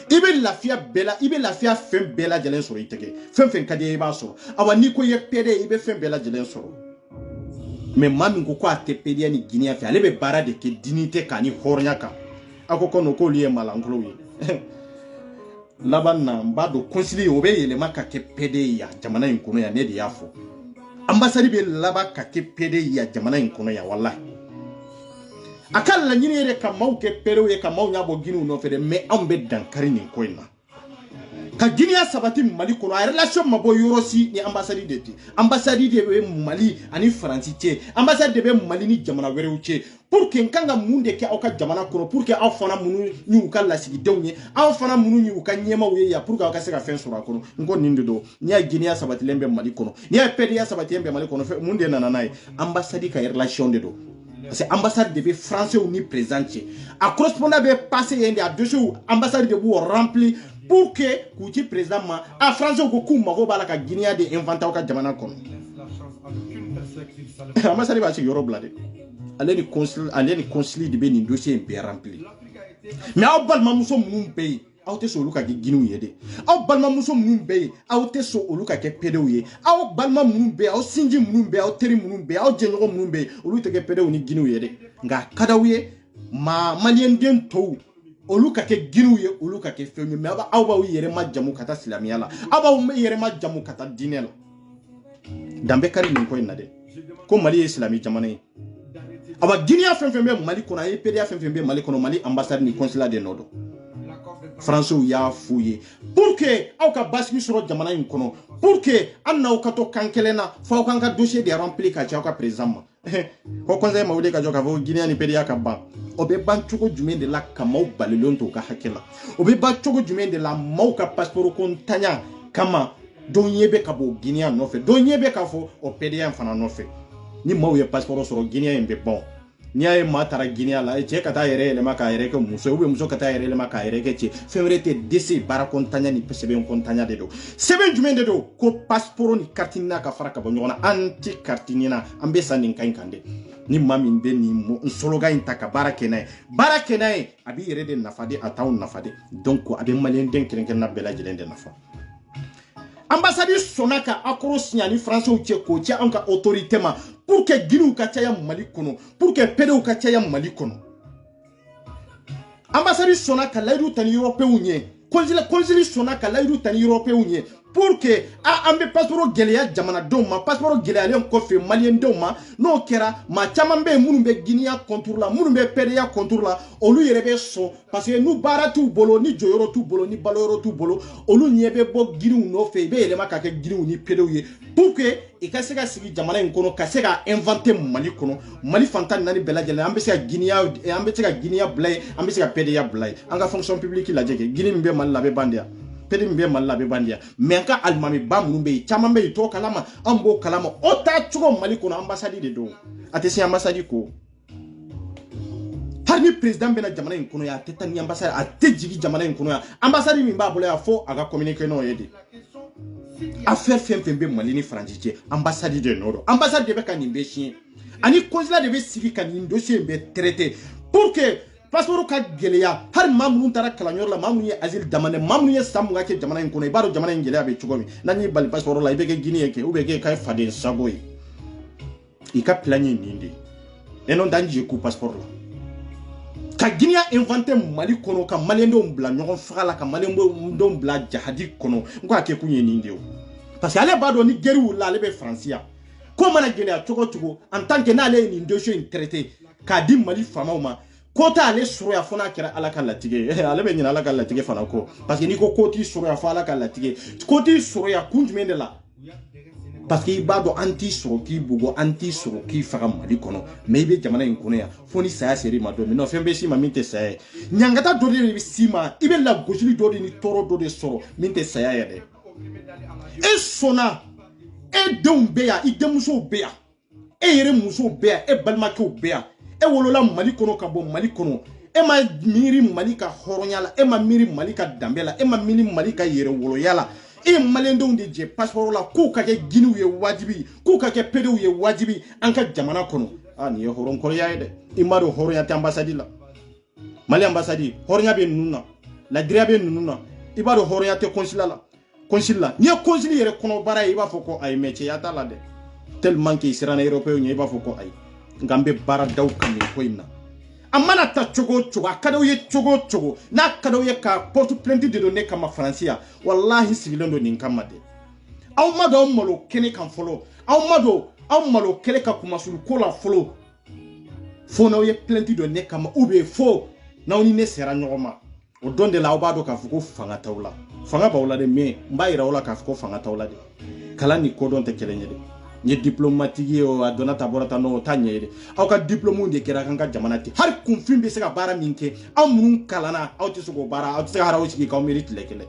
i bɛ lafiya bɛɛ la i bɛ lafiya fɛn bɛɛ lajɛlen sɔrɔ i tɛgɛ fɛn fɛn ka di i b'a sɔrɔ awa n'i ko ye pede i bɛ fɛn bɛɛ lajɛlen sɔrɔ mais maa min ko ko a tɛ pedeya ni giniya fɛ ale bɛ baara de kɛ dignité kan ni hɔrɔnya kan a ko non k'olu ye malankolow ye laban na n b'a dɔn conseiller o bɛ yɛlɛma ka kɛ PD ye yan jamana in kɔnɔ yan ne de y'a fɔ ambassade bɛ laban ka kɛ PD ye yan jamana in kɔnɔ yan wallahi a ka laɲini yɛrɛ ka maaw kɛ PD ye ka maaw ɲɛ bɔ giniw nɔfɛ dɛ mais anw bɛ dankari nin ko in na ka giniya sabati Mali kɔnɔ a relation ma bɔ yɔrɔ si ni ambassade de tɛ ambassade de bɛ Mali ani Faransi cɛ ambassade de bɛ Mali ni jamana wɛrɛw cɛ pour que n kan ka mun de kɛ aw ka jamana kɔnɔ pour que aw fana minnu y'u ka lasigidenw ye aw fana minnu y'u ka ɲɛmaw ye yan pour que aw ka se ka fɛn sɔrɔ a kɔnɔ n ko nin de don n'i y'a giniya sabatilen bɛ Mali kɔnɔ n'i y'a PDA sabatilen bɛ Mali kɔnɔ mun de nana n'a ye ambassade ka relation de don parce que ambassade de bɛ français ni président cɛ a correspondant bɛ passer yen de a dossier ambassade de b'u remplir pour que k'u ci président ma a français ko k'u mago b'a la ka giniya de inventer aw ka jamana kɔnɔ ambassade b'a sigi yɔrɔ bila dɛ ale ni consul de bɛ nin dossier in bɛɛ remplir mais aw balimamuso minnu bɛ yen aw tɛ sɔn olu ka kɛ giniw ye dɛ aw balimamuso minnu bɛ yen aw tɛ sɔn olu ka kɛ pedew ye aw balima minnu bɛ yen aw sinji minnu bɛ yen aw teri minnu bɛ yen aw jɛɲɔgɔn minnu bɛ yen olu tɛ kɛ pedew ni giniw ye dɛ nka a ka d'aw ye maa maliyɛnden tɔw olu ka kɛ giniw ye olu ka kɛ fɛnw ye mais aw b'aw yɛrɛ majamu ka taa silamɛya la aw b'aw yɛrɛ majamu ka taa diinɛ la danbe kari nin ko in na dɛ ko Mali ye silamɛ jamana ye awa giniya fɛn fɛn bɛ Mali kɔnɔ a ye PDA fɛn fɛn bɛ Mali kɔnɔ Mali ambassade ni consulat de nɔ don français y'a f'u ye pour que aw ka basigi sɔrɔ jamana in kɔnɔ pour que an n'aw ka to kan kelen na fo aw kan ka dossier de remplir ka ci aw ka président ma ko conseil ma wuli ka jɔ k'a fɔ giniya ni PDA ka ban o bɛ ban cogo jumɛn de la ka maaw balilen to u ka hakɛ la o bɛ ban cogo jumɛn de la maaw ka passeport kɔntanya kama dɔ ɲɛ bɛ ka bɔ giniya nɔfɛ dɔ ɲɛ bɛ k'a fɔ o PDA in fana nɔfɛ ni maaw ye passeport sɔrɔ giniya in bɛ ban n'i y'a ye maa taara giniya la cɛ ka taa yɛrɛ yɛlɛma k'a yɛrɛ kɛ muso ye ou bien muso ka taa yɛrɛ yɛlɛma k'a yɛrɛ kɛ cɛ fɛn wɛrɛ tɛ dese baara kɔntanya ni sɛbɛn kɔntanya de don sɛbɛn jumɛn de don ko passeport ni carte n'a ka fara ka bɔ ɲɔgɔn na an tɛ carte ɲina an bɛ san nin kan in kan dɛ ni maa min bɛ nin slogan in ta ka baara kɛ n'a ye a b'i yɛrɛ de nafa de a t'aw nafa de donc a bɛ maliyɛnden kelen-kelenna bɛɛ lajɛlen de nafa ambassade sɔnna ka accord signer ni français cɛ k'o cɛ an ka autorité ma pour que giniw ka caya Mali kɔnɔ pour que pedew ka caya Mali kɔnɔ ambassade sɔnna ka layidu ta ni européens ɲɛ consul sɔnna ka layidu ta ni européens ɲɛ pour que an bɛ passeport gɛlɛya jamanadenw ma passeport gɛlɛyalen kɔfɛ maliyɛndenw ma n'o kɛra maa caman bɛ yen minnu bɛ giniya contour la minnu bɛ PDA contour la olu yɛrɛ bɛ sɔn parce que n'u baara t'u bolo ni jɔyɔrɔ t'u bolo ni balo yɔrɔ t'u bolo olu ɲɛ bɛ bɔ giniw nɔfɛ i bɛ yɛlɛma ka kɛ giniw ni pedew ye pour que i ka se ka sigi jamana in kɔnɔ ka se ka inventer Mali kɔnɔ Mali fantan naani bɛɛ lajɛlen an bɛ se ka giniya bila ye an bɛ se ka PDA bila ye an ka fonction publique lajɛ kɛ gini min bɛ Mali la a bɛ ban de yan pedi min bɛ Mali la a bɛ ban de yan mais an ka alimami ba minnu bɛ yen caman bɛ yen t'o kalama an b'o kalama o taa cogo Mali kɔnɔ ambassade de don a tɛ se ambassade ko hali ni président bɛna jamana in kɔnɔ yan a tɛ taa ni ambassade a tɛ jigin jamana in kɔnɔ yan ambassade min b'a bolo yan fo a ka communiquer n'o ye de affaire fɛn fɛn bɛ Mali ni Faransi cɛ ambassade de nɔ don ambassade de bɛ ka nin bɛɛ siɲɛ ani consulat de bɛ sigi ka nin dossier in bɛɛ traiter pour que passeport ka gɛlɛya hali maa minnu taara kalanyɔrɔ la maa minnu ye asile demandé maa minnu ye san mugan kɛ jamana in kɔnɔ i b'a dɔn jamana in gɛlɛya bɛ cogo min n'an y'i bali passeport la i bɛ kɛ Guinée ye kɛ ou bien k'e ka faden sago ye i ka plan ye nin de e non danji ku passeport la ka Guinea inventé Mali kono ka Malien bla ɲɔgɔn faga la ka Malien bla jahadi kono ko a kɛ kun ye nin de o parce que ale b'a dɔn ni guerre wulila ale bɛ France ya ko mana gɛlɛya cogo cogo en tant que n'ale ye nin dossier in traité k'a di Mali faamaw ma ko t'ale sɔrɔya fo n'a kɛra Ala ka latigɛ ale bɛ ɲinɛ Ala ka latigɛ fana ko parce que n'i ko t'i sɔrɔya fo Ala ka latigɛ ko t'i sɔrɔya kun jumɛn de la parce que i b'a dɔn an t'i sɔrɔ k'i bugɔ an t'i sɔrɔ k'i faga Mali kɔnɔ mais i bɛ jamana in kɔnɔ yan fo ni saya sera i ma don min non fɛn bɛ s'i ma min tɛ saya ye ɲangata dɔ de bɛ s'i ma i bɛ lagosili dɔ de ni tɔɔrɔ dɔ de sɔrɔ min tɛ saya ye dɛ e sɔnna e denw bɛ yan i denmusow bɛ yan e yɛrɛ musow bɛ yan e balimakɛw bɛ yan e wolola Mali kɔnɔ ka bɔ Mali kɔnɔ e ma miiri Mali ka hɔrɔnya la e ma miiri Mali ka danbe la e ma miiri Mali ka yɛrɛwoloya la e Maliendenw de jɛ passeport la k'u ka kɛ Guinéw ye wajibi k'u ka kɛ PDW ye wajibi an ka jamana kɔnɔ nin ye hɔrɔnkɔrɔya ye dɛ i m'a dɔn hɔrɔnya tɛ ambassade la Mali ambassade hɔrɔnya bɛ ninnu na ladiriya bɛ ninnu na i b'a dɔn hɔrɔnya tɛ consulat la consul la n'i ye consul yɛrɛ kɔnɔ baara ye i b'a fɔ ko ayi mais cɛya t'a la dɛ tellement que i siranna européen ɲɛ i b'a fɔ ko ayi nka n bɛ baara daw kan nin ko in na a mana ta cogo cogo a ka d'aw ye cogo cogo n'a ka d'aw ye ka porte plainte de don ne kama France ya wallahi sigilen don nin kama de aw ma dɔn aw malo kɛnɛ kan fɔlɔ aw ma dɔn aw malo kɛlɛ ka kumasulu ko la fɔlɔ fo n'aw ye plainte don ne kama ou bien fo n'aw ni ne sera ɲɔgɔn ma o don de la aw b'a dɔn k'a fɔ ko fanga t'aw la fanga b'aw la de mais n b'a yira aw la k'a fɔ ko fanga t'aw la de kalan ni kodɔn tɛ kelen ye de n ye diplomatique ye o a donna ta bɔra ta n'o t'a ɲɛ ye de aw ka diplôme de kɛra kan ka jamana ten hali kunfin bɛ se ka baara min kɛ aw minnu kalanna aw tɛ se k'o baara aw tɛ se ka haraw sigi k'aw miiri tile kelen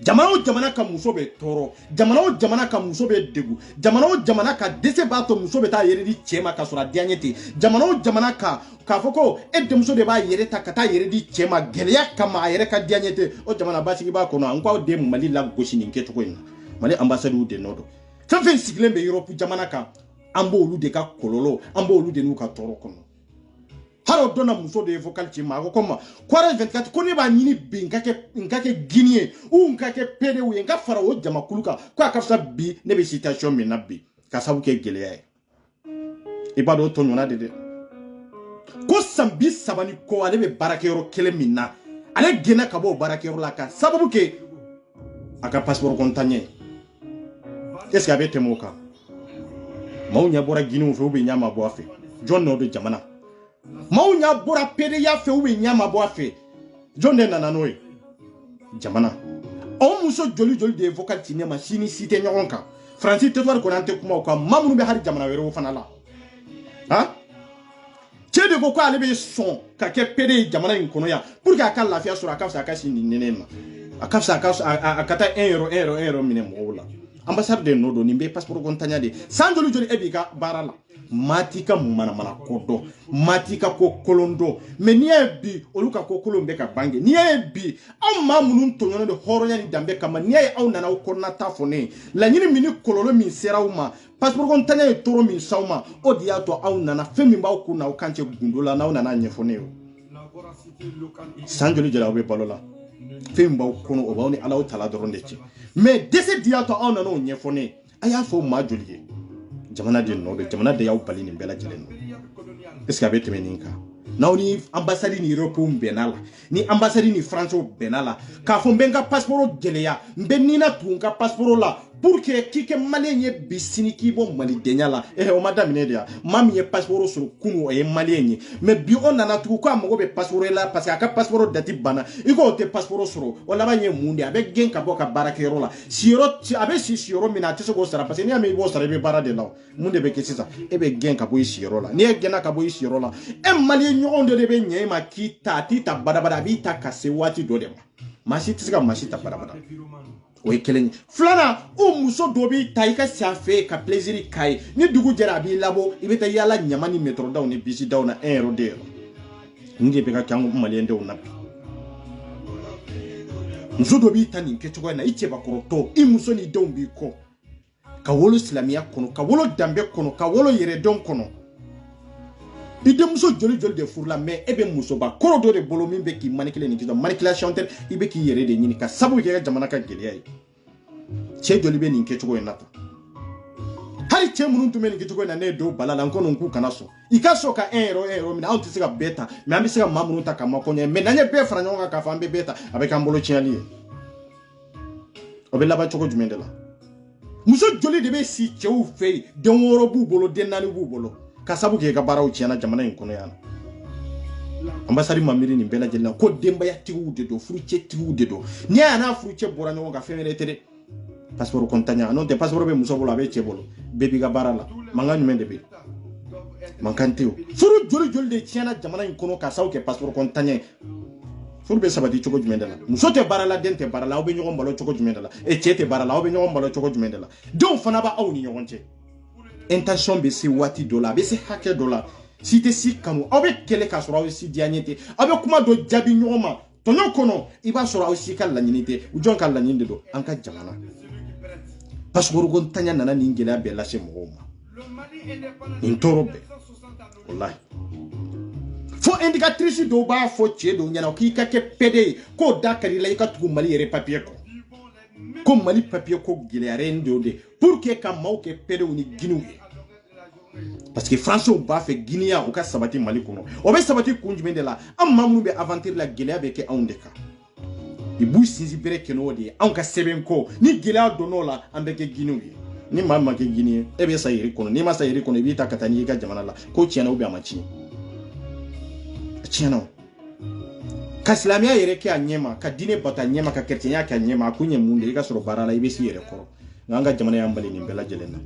jamana o jamana ka muso bɛ tɔɔrɔ jamana o jamana ka muso bɛ degun jamana o jamana ka dɛsɛ b'a to muso bɛ taa yɛrɛ di cɛ ma ka sɔrɔ a diya ɲɛ tɛ jamana o jamana k'a fɔ ko e denmuso de b'a yɛrɛ ta ka taa yɛrɛ di cɛ ma gɛlɛya kama a yɛrɛ ka diya ɲɛ tɛ o jamana basigi b'a kɔnɔ an k'aw de Mali lagosi nin kɛcogo in na Mali ambassade de nɔ don fɛn fɛn sigilen bɛ Europe jamana kan an b'olu de ka kɔlɔlɔ an b'olu de n'u ka tɔɔrɔ kɔnɔ hali o donna muso de ye vocal ci ma a ko ma Koiré 24 ko ne b'a ɲini bi n ka kɛ Guinée ye ou n ka kɛ PDW ye n ka fara o jamakulu kan ko a ka fisa bi ne bɛ situation min na bi ka sabu kɛ gɛlɛya ye i b'a dɔn o tɔɲɔna de dɛ ko san 30 ni kɔ ale bɛ baarakɛyɔrɔ kelen min na ale gɛnna ka bɔ o baarakɛyɔrɔ la ka sababu kɛ a ka passeport kɔntanɲɛ est-ce que a bɛ tɛmɛ o kan maaw ɲɛ bɔra Guinéw fɛ ou bien ɲɛ ma bɔ a fɛ jɔn nɔ don jamana maaw ɲɛ bɔra PDA fɛ ou bien ɲɛ ma bɔ a fɛ jɔn de nana n'o ye jamana aw muso joli joli de ye vocal ci ne ma sini si tɛ ɲɔgɔn kan Fransi territoire kɔni an tɛ kuma o kan maa minnu bɛ hali jamana wɛrɛw fana la cɛ de ko ko ale bɛ sɔn ka kɛ PD jamana in kɔnɔ yan pour que a ka lafiya sɔrɔ a ka fisa a ka si nin nɛnɛ ma a ka fisa a ka taa 1 euro minɛ mɔgɔw la ambassade de n'o don nin bɛ passeport kɔntanya de san joli joli e b'i ka baara la maa t'i ka manamana ko dɔn maa t'i ka ko kolon dɔn mais n'i y'a ye bi olu ka ko kolon bɛ ka bange n'i y'a ye bi aw maa minnu tɔɲɔnnen don hɔrɔnya ni danbe kama n'i y'a ye aw nana aw kɔnɔna ta fɔ ne ye laɲini min ni kɔlɔlɔ min sera aw ma passeport kɔntanya ye tɔɔrɔ min s'aw ma o de y'a to aw nana fɛn min b'aw kun na aw kan cɛ gundo la n'aw nana ɲɛfɔ ne ye san joli joli aw bɛ balo la fɛn min b'aw kɔnɔ o b'aw ni Ala tala dɔrɔn de cɛ mais dɛsɛ de y'a to aw nana o ɲɛfɔ ne ye a y'a fɔ maa joli ye jamana de nɔ don jamana de y'aw bali nin bɛɛ lajɛlen na est-ce que a bɛ tɛmɛ nin kan n'aw ni ambassade ni Europew bɛnna la ni ambassade ni Francew bɛnna la k'a fɔ n bɛ n ka passeport gɛlɛya n bɛ nina tugu n ka passeport la pour que k'i kɛ Malien ye bi sini k'i bɔ Malidenya la o ma daminɛ de ya maa min ye passeport sɔrɔ kunun o ye Malien ye mais bi o nana tugun ko a mago bɛ passeport la parce que a ka passeport date banna i ko o tɛ passeport sɔrɔ o laban ye mun de a bɛ gɛn ka bɔ ka baarakɛyɔrɔ la a bɛ si siyɔrɔ min na a tɛ se k'o sara parce que n'i y'a mɛn i b'o sara i bɛ baara de la mun de bɛ kɛ sisan e bɛ gɛn ka bɔ i siyɔrɔ la n'i ye gɛnna ka bɔ i siyɔrɔ la e Malien ɲɔgɔn dɔ de bɛ ɲɛ i ma k'i ta a t'i ta badabada a b'i ta ka se waati dɔ de ma maa si tɛ se ka maa si ta badabada o ye kelen ye filanan o muso dɔ b'i ta i ka si a fɛ ka plaisir k'a ye ni dugu jɛra a b'i labɔ i bɛ taa yaala ɲama ni métro daw ni bisi daw na 1 euro 2 euro nin de bɛ ka kɛ an Malien denw na bi muso dɔ b'i ta nin kɛcogo in na i cɛbakɔrɔtɔ i muso ni denw b'i kɔ ka wolo silamɛya kɔnɔ ka wolo danbe kɔnɔ ka wolo yɛrɛdɔn kɔnɔ i denmuso joli joli de furula mais e bɛ musoba kɔrɔ dɔ de bolo min bɛ k'i manipuler nin kɛ manipulation tɛ i bɛ k'i yɛrɛ de ɲini ka sabu kɛ jamana ka gɛlɛya ye cɛ joli bɛ nin kɛcogo in na tan hali hali cɛ minnu tun bɛ nin kɛcogo in na ne ye dɔw bala la n ko k'u kana sɔn i ka sɔn ka 1 euro minɛ anw tɛ se ka bɛɛ ta mais an bɛ se ka maa minnu ta ka makɔɲɛ mais n'an ye bɛɛ fara ɲɔgɔn kan k'a fɔ an bɛ bɛɛ ta a bɛ k'an bolo tiɲɛli ye o bɛ laban cogo jumɛn de la muso joli de bɛ si cɛw fɛ yen den 6 b'u bolo den 4 b'u bolo ka sabu kɛ i ka baaraw tiɲɛna jamana in kɔnɔ yan ambassade ma miiri nin bɛɛ lajɛlen na ko denbayatigiw de don furucɛtigiw de don n'i y'a n'a furucɛ bɔra ɲɔgɔn kan fɛn wɛrɛ tɛ dɛ passeport kɔntanya n'o tɛ passeport bɛ muso bolo a bɛ cɛ bolo bɛɛ b'i ka baara la mankan jumɛn de bɛ mankan tɛ o furu joli joli de tiɲɛna jamana in kɔnɔ ka sabu kɛ passeport kɔntanya furu bɛ sabati cogo jumɛn de la muso tɛ baara la den tɛ baara la aw bɛ ɲɔgɔn balo cogo jumɛn de la cɛ tɛ baara la aw bɛ ɲɔgɔn balo cogo jumɛn de la denw fana b'aw ni ɲɔgɔn cɛ intention bɛ se waati dɔ la a bɛ se hakɛ dɔ la si tɛ si kanu aw bɛ kɛlɛ k'a sɔrɔ aw si diya ɲɛ tɛ aw bɛ kuma dɔ jaabi ɲɔgɔn ma tɔɲɔ kɔnɔ i b'a sɔrɔ aw si ka laɲini tɛ u jɔn ka laɲini de don an ka jamana passeport kɔntanya nana nin gɛlɛya bɛɛ lase mɔgɔw ma nin tɔɔrɔ bɛɛ wallahi fo indicatrice dɔw b'a fɔ cɛ dɔw ɲɛna k'i ka kɛ PD ye k'o da kari la i ka tugu Mali yɛrɛ papier kɔ ko Mali papier ko gɛlɛyara yen de pour que ka maaw kɛ PD ni Guinéw ye parce que Français b'a fɛ Guinéen u ka sabati Mali kɔnɔ o bɛ sabati kun jumɛn de la an maa minnu bɛ aventure la gɛlɛya bɛ kɛ anw de kan i b'u sinsin bere kɛ n'o de ye anw ka sɛbɛn kɔ ni gɛlɛya donn'o la an bɛ kɛ Guinéw ye ni maa ma kɛ Guinéen e bɛ sa yɛrɛ kɔnɔ n'i ma sa yɛrɛ kɔnɔ i b'i ta ka taa n'i ka jamana la ko tiɲɛna ou bien a ma tiɲɛ tiɲɛna ka silamɛya yɛrɛ kɛ a ɲɛma ka diinɛ bata ɲɛma ka chrétienya kɛ a ɲɛma a kun ye mun de i ka sɔrɔ baara la i bɛ s'i yɛrɛ kɔrɔ nka an ka jamana y'an bali nin bɛɛ lajɛlen na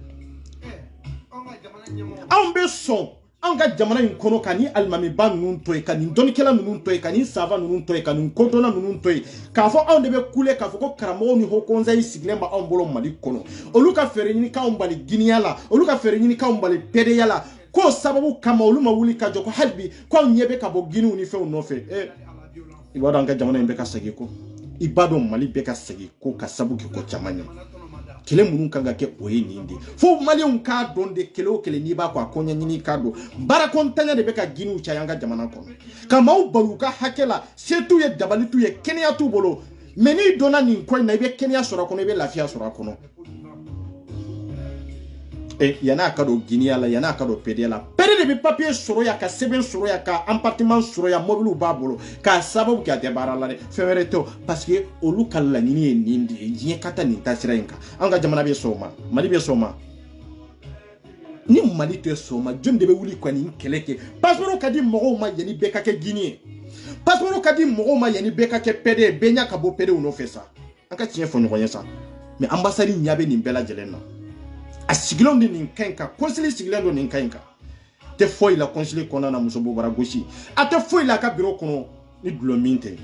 anw bɛ sɔn an ka jamana in kɔnɔ ka ni alimamiba ninnu to yen ka nin dɔnnikɛla ninnu to yen ka nin sava ninnu to yen ka nin kodɔnna ninnu to yen k'a fɔ anw de bɛ kule k'a fɔ ko karamɔgɔw ni haut conseil sigilen bɛ anw bolo Mali kɔnɔ olu ka fɛɛrɛ ɲini k'anw bali Guinéya la olu ka fɛɛrɛ ɲini k'anw bali PDya la k'o sababu kama olu ma wuli ka jɔ ko hali bi k'anw ɲɛ bɛ ka bɔ Guinéw ni fɛnw nɔfɛ i b'a dɔn an ka jamana in bɛ ka segin ko i b'a dɔn Mali bɛ ka segin ko ka sabu kɛ ko caman ye kɛlɛ minnu kan ka kɛ o ye nin de fo maliyɛnw k'a dɔn de kɛlɛ o kɛlɛ n'i b'a kɔ a ko ɲɛɲini k'a dɔn baara kɔntanya de bɛ ka Guinéw caya an ka jamana kɔnɔ ka maaw bali u ka hakɛ la se t'u ye dabali t'u ye kɛnɛya t'u bolo mais n'i donna nin ko in na i bɛ kɛnɛya sɔrɔ a kɔnɔ i bɛ lafiya sɔrɔ a kɔnɔ yan'a ka don Guinéya la yan'a ka don PDya la PD de bɛ papier sɔrɔ yan ka sɛbɛn sɔrɔ yan ka appartement sɔrɔ yan mobiliw b'a bolo k'a sababu kɛ a tɛ baara la dɛ fɛn wɛrɛ tɛ parce que olu ka laɲini ye nin de ye diɲɛ ka taa nin taasira in kan an ka jamana bɛ sɔn o ma Mali bɛ sɔn o ma ni Mali tɛ sɔn o ma jɔn de bɛ wuli ka nin kɛlɛ kɛ passeport ka di mɔgɔw ma yanni bɛɛ ka kɛ Guinée ye passeport ka di mɔgɔw ma yanni bɛɛ ka kɛ PD ye bɛɛ ɲɛ ka bɔ PD nɔfɛ sa an ka tiɲɛ fɔ ɲɔgɔn ye sa mais ambassade ɲɛ bɛ nin bɛɛ lajɛlen na a sigilen don nin kan in kan conseiller sigilen don nin kan in kan tɛ foyi la conseiller kɔnɔna na muso bɔbara gosi a tɛ foyi la a ka bureau kɔnɔ ni dulɔ min tɛ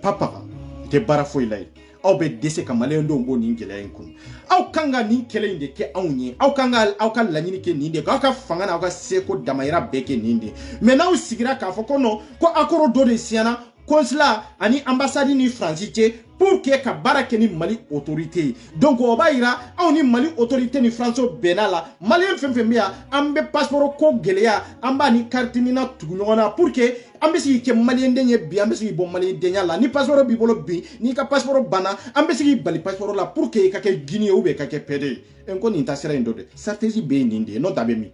papa tɛ baara foyi la ye aw bɛ dɛsɛ ka maliyɛn denw bɔ nin gɛlɛya in kɔnɔ aw kan ka nin kɛlɛ in de kɛ anw ye aw kan ka aw ka laɲini kɛ nin de aw ka fanga n'aw ka seko damayira bɛɛ kɛ nin de mais n'aw sigira k'a fɔ ko non ko accord dɔ de siɲɛna consulat ani ambassade ni France cɛ pour que ka baara kɛ ni Mali autorité ye donc o b'a yira anw ni Mali autorité ni France bɛnna la maliyɛn fɛn fɛn bɛ yan an bɛ passeport ko gɛlɛya an b'a ni carte min na tugu ɲɔgɔn na pour que an bɛ se k'i kɛ maliyɛn den ye bi an bɛ se k'i bɔ maliyɛn denya la ni passeport b'i bolo bi n'i ka passeport banna an bɛ se k'i bali passeport la pour que i ka kɛ Guinée ou bien i ka kɛ PD ye n ko nin taasira in dɔ dɛ stratégie bɛ yen nin de ye n'o ta bɛ min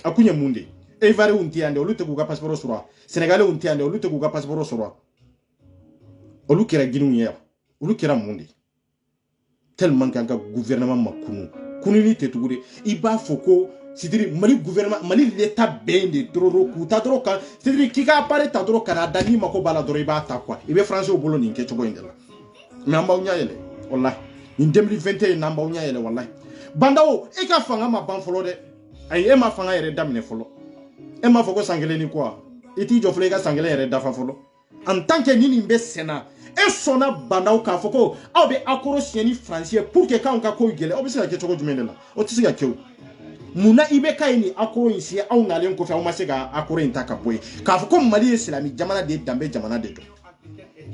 a kun ye mun de ye Ivoirien tɛ yan dɛ olu tɛ k'u ka passeport sɔrɔ Sénégalais tɛ yan dɛ olu tɛ k'u ka passeport sɔrɔ olu kɛra Guinéw ye olu kɛra mun de tellement qu'an ka gouvernement ma kununi tɛ tugu de i b'a fɔ ko c'est-à-dire Mali gouvernement Mali l'état bɛɛ de dɔrɔn k'u ta dɔrɔn kan c'est-à-dire k'i ka appareil ta dɔrɔn kana da n'i mako b'a la dɔrɔn i b'a ta quoi i bɛ français bolo nin kɛcogo in de la mais an b'aw ɲɛ yɛlɛ wallahi nin 2021 n'an b'aw ɲɛ yɛlɛ wallahi bandaw e ka fanga ma ban fɔlɔ dɛ ayi e ma fanga yɛrɛ daminɛ fɔlɔ e m'a fɔ ko san kelen ni quoi i t'i jɔ fɔlɔ i ka san kelen yɛrɛ dafa fɔlɔ en tant que ni nin bɛ senna e sɔnna bandaw k'a fɔ ko aw bɛ accord signé ni France ye pour que k'anw ka kow gɛlɛya aw bɛ se ka kɛ cogo jumɛn de la o tɛ se ka kɛ o munna i bɛ ka ye nin accord in signé aw nalen kɔfɛ aw ma se ka accord in ta ka bɔ yen k'a fɔ ko Mali ye silamɛ jamana de ye danbe jamana de don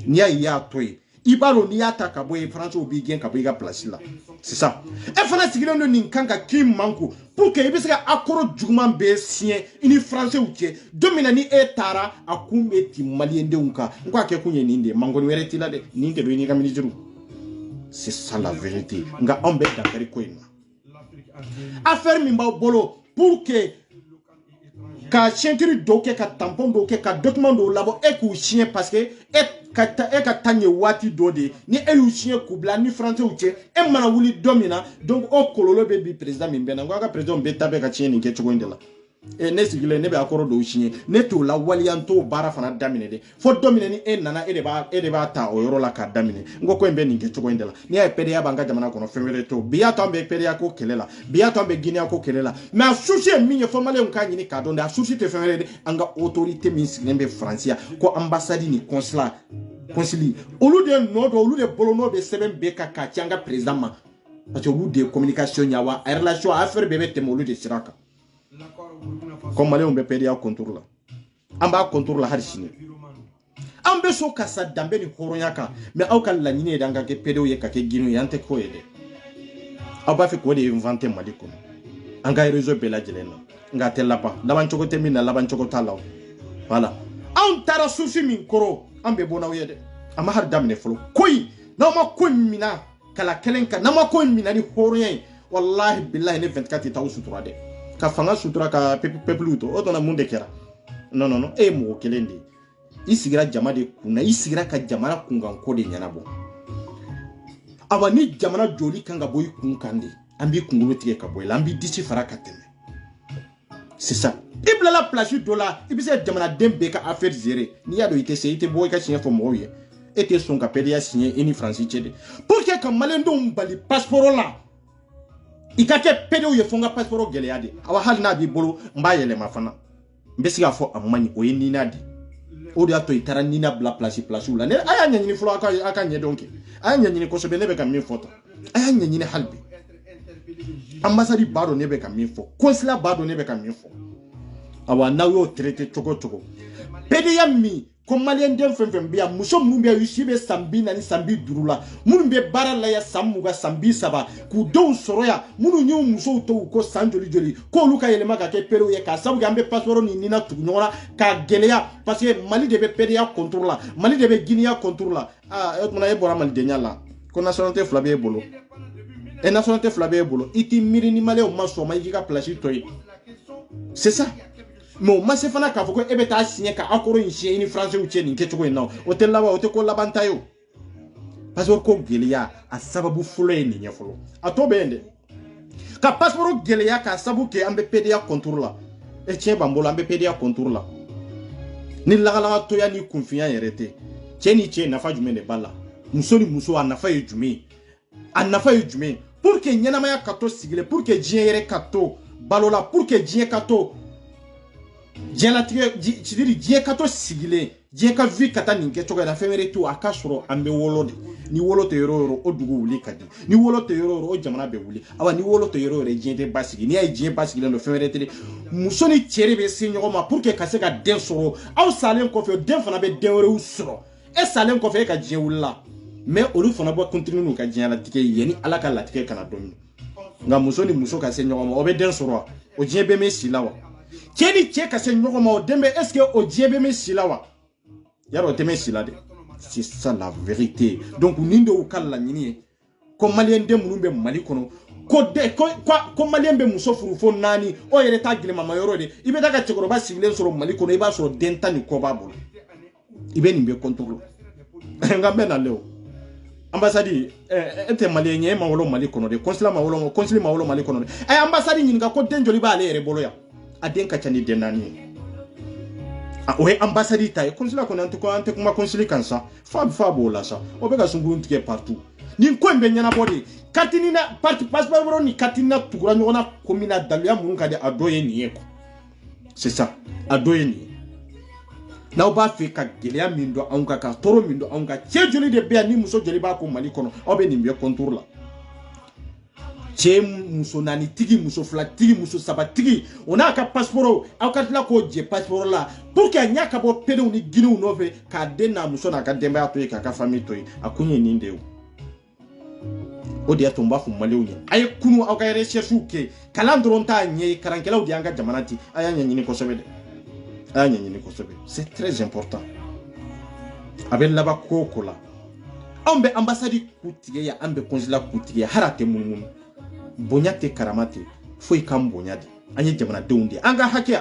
n'i y'a ye i y'a to yen i b'a dɔn n'i y'a ta ka bɔ yen France b'i gɛn ka bɔ i ka place la c'est ça e fana sigilen don nin kan ka k'i manko pour que i bɛ se ka accord juguman bɛɛ signé i ni France cɛ don min na ni e taara a kun bɛ ti maliyɛn denw kan n ko a kɛ kun ye nin de ye mangoni wɛrɛ t'i la dɛ nin tɛ don i n'i ka ministre c'est ça la vérité nka anw bɛ dankari ko in na affaire min b'aw bolo pour que ka ceinture dɔw kɛ ka tampon dɔw kɛ ka document dɔw labɔ e k'u signer parce que e ka taa ɲɛ waati dɔ de ni e y'u signer k'u bila ni français cɛ e mana wuli dɔ min na donc o kɔlɔlɔ bɛ bi président min bɛ na n ko a ka président bɛ taa bɛ ka tiɲɛ nin kɛ cogo in de la ne sigilen ne bɛ accord dɔw signer ne t'o la waliya n t'o baara fana daminɛ de fo dɔ min ni e nana e de b'a ta o yɔrɔ la k'a daminɛ n ko in bɛ nin kɛ cogo in de la n'i y'a ye PDA b'an ka jamana kɔnɔ fɛn wɛrɛ t'o bi y'a to an bɛ PDA ko kɛlɛ la bi y'a to an bɛ Guinea ko kɛlɛ la mais a souci ye min ye fɔ maliyɛnw k'a ɲini k'a dɔn de a souci tɛ fɛn wɛrɛ de an ka autorité min sigilen bɛ Faransi yan ko ambassade ni consulat consili olu de nɔ dɔn olu de bolo nɔ bɛ sɛbɛn bɛɛ kan k'a ci an ka président ma parce que olu de ye communication ɲɛ wa a relation a affaire bɛɛ bɛ tɛmɛ olu de sira kan comme maliyɛnw bɛ PDA contour la an b'a contour la hali sini an bɛ so ka sa danbe ni hɔrɔnya kan mais aw ka laɲini ye de an ka kɛ PDA ye ka kɛ Guinée ye an tɛ k'o ye dɛ aw b'a fɛ k'o de inventer Mali kɔnɔ an ka réseau bɛɛ lajɛlen na nka a tɛ laban cogo tɛ min na laban cogo t'a la voilà anw taara souci min kɔrɔ an bɛ bɔ n'aw ye dɛ an ma hali daminɛ fɔlɔ ko in n'aw ma ko in minɛ kala kelen kan n'aw ma ko in minɛ ni hɔrɔnya ye walahi bilahi ne 24 tɛ t'aw sutura dɛ ka fanga sutura ka peuple to o donna mun de kɛra non non non e mɔgɔ kelen de i sigira jama de kunna i sigira ka jamana kunkan ko de ɲɛnabɔ awa ni jamana joli kan ka bɔ i kun kan de an b'i kunkolo tigɛ ka bɔ i la an b'i disi fara ka tɛmɛ c'est ça i bilala place dɔ la i bɛ se jamanaden bɛɛ ka affaire gérer n'i y'a dɔn i tɛ se i tɛ bɔ i ka siɲɛ fɔ mɔgɔw ye e tɛ sɔn ka PDA signer i ni Faransi cɛ de pour que ka maliyɛndenw bali passeport la i ka kɛ PDA ye fo n ka passeport gɛlɛya de awa hali n'a b'i bolo n b'a yɛlɛma fana n bɛ se k'a fɔ a man ɲi o ye Nina de o de y'a to i taara Nina bila place la ne a y'a ɲɛɲini fɔlɔ a ka ɲɛdɔn kɛ a y'a ɲɛɲini kosɛbɛ ne bɛ ka min fɔ tan a y'a ɲɛɲini hali bi ambassade b'a dɔn ne bɛ ka min fɔ consulat b'a dɔn ne bɛ ka min fɔ awa n'aw y'o traité cogo cogo PDA min ko maliyɛnden fɛn fɛn bɛ yan muso minnu bɛ yan u si bɛ san 40 san 50 la minnu bɛ baara la yan san 20 san 30 k'u denw sɔrɔ yan minnu y'u musow to u ko san joli joli k'olu ka yɛlɛma ka kɛ PDA ye k'a sababu kɛ an bɛ passeport ni Nina tugu ɲɔgɔn na k'a gɛlɛya parce que Mali de bɛ PDA contour la Mali de bɛ Guinea contour la o tuma e bɔra malidenya la ko nationalité fila b'e bolo nationalité fila b'e bolo i t'i miiri ni maliyɛnw ma sɔn ma i k'i ka place to yen c'est ça. Mais o ma se fana k'a fɔ ko e bɛ taa signer ka accord in signer i ni français cɛ nin kɛcogo in na o tɛ laban o tɛ ko laban ta ye o passeport ko gɛlɛya a sababu fɔlɔ ye nin ye fɔlɔ a tɔ bɛ yen dɛ ka passeport gɛlɛya k'a sababu kɛ an bɛ PDA contour la e tiɲɛ b'an bolo an bɛ PDA contour la ni lagalaga toya ni kunfinya yɛrɛ tɛ cɛ ni cɛ nafa jumɛn de b'a la muso ni muso a nafa ye jumɛn ye a nafa ye jumɛn ye pour que ɲɛnamaya ka to sigilen pour que diɲɛ yɛrɛ ka to balo la pour que diɲɛ ka to diɲɛ ka to sigilen diɲɛ ka vie ka taa nin kɛcogo in na fɛn wɛrɛ to a ka sɔrɔ an bɛ wolo de ni wolo tɛ yɔrɔ o yɔrɔ o dugu wuli ka di ni wolo tɛ yɔrɔ o yɔrɔ o jamana bɛ wuli awa ni wolo tɛ yɔrɔ o yɔrɔ diɲɛ tɛ basigi n'i y'a ye diɲɛ basigilen don fɛn wɛrɛ tɛ muso ni cɛ de bɛ se ɲɔgɔn ma pour que ka se ka den sɔrɔ aw salen kɔfɛ den fana bɛ den wɛrɛw sɔrɔ e salen kɔfɛ e ka diɲɛ wulila mais olu fana bɔ continue n'u ka diɲɛ latigɛ ye ni Ala ka latigɛ kana dɔn nka muso ni muso ka se ɲɔgɔn ma o bɛ den sɔrɔ wa o diɲɛ bɛɛ mɛ si la wa cɛ ni cɛ ka se ɲɔgɔn ma o den bɛ est-ce que o diɲɛ bɛɛ mɛ si la wa yarɔ o tɛ mɛ si la dɛ c'est ça la vérité donc nin de y'u ka laɲini ye ko maliyɛnden minnu bɛ Mali kɔnɔ ko maliyɛn bɛ muso furu fo 4 o yɛrɛ t'a gɛlɛmama yɔrɔ de i bɛ taa ka cɛkɔrɔba sigilen sɔrɔ Mali kɔnɔ i b'a sɔrɔ den 10 ni kɔ b'a bolo i bɛ nin bɛ contrôle nka n bɛ na lɛ o ambassade e tɛ maliyɛn ye e ma wolo Mali kɔnɔ de consulat ma wolo Mali kɔnɔ de a ye ambassade ɲininka ko den joli b'ale yɛrɛ bolo yan a den ka ca ni den 4 ye o ye ambassade ta ye consulat kɔni an tɛ kuma consulat kan sa fa b'o la sa o bɛ ka sunkurun tigɛ partout nin ko in bɛ ɲɛnabɔ de carte ni passeport ni carte ni tugura ɲɔgɔn na ko min na daluya minnu ka di a dɔ ye nin ye quoi c'est ça a dɔ ye nin ye n'aw b'a fɛ ka gɛlɛya min dɔn anw kan ka tɔɔrɔ min dɔn anw kan cɛ joli de bɛ yan ni muso joli b'a ko Mali kɔnɔ aw bɛ nin bɛɛ contour la cɛ muso 4 tigi muso 2 tigi muso 3 tigi o n'a ka passeport aw ka tila k'o jɛ passeport la pour que a ɲa ka bɔ PDA ni Guinée nɔfɛ k'a den n'a muso n'a ka denbaya to yen k'a ka famille to yen a kun ye nin de ye o de y'a to n b'a fɔ maliyɛnw ye a ye kunu aw ka recherche kɛ kalan dɔrɔn t'a ɲɛ ye karankɛlaw de y'an ka jamana ci a y'a ɲɛɲini kosɛbɛ dɛ a y'a ɲɛɲini kosɛbɛ c'est très important a bɛ laban ko o ko la anw bɛ ambassade ku tigɛ yan an bɛ consulat ku tigɛ yan hali a tɛ munumunu bonya te karamate foi kam bonya di anye jamana deundi anga hake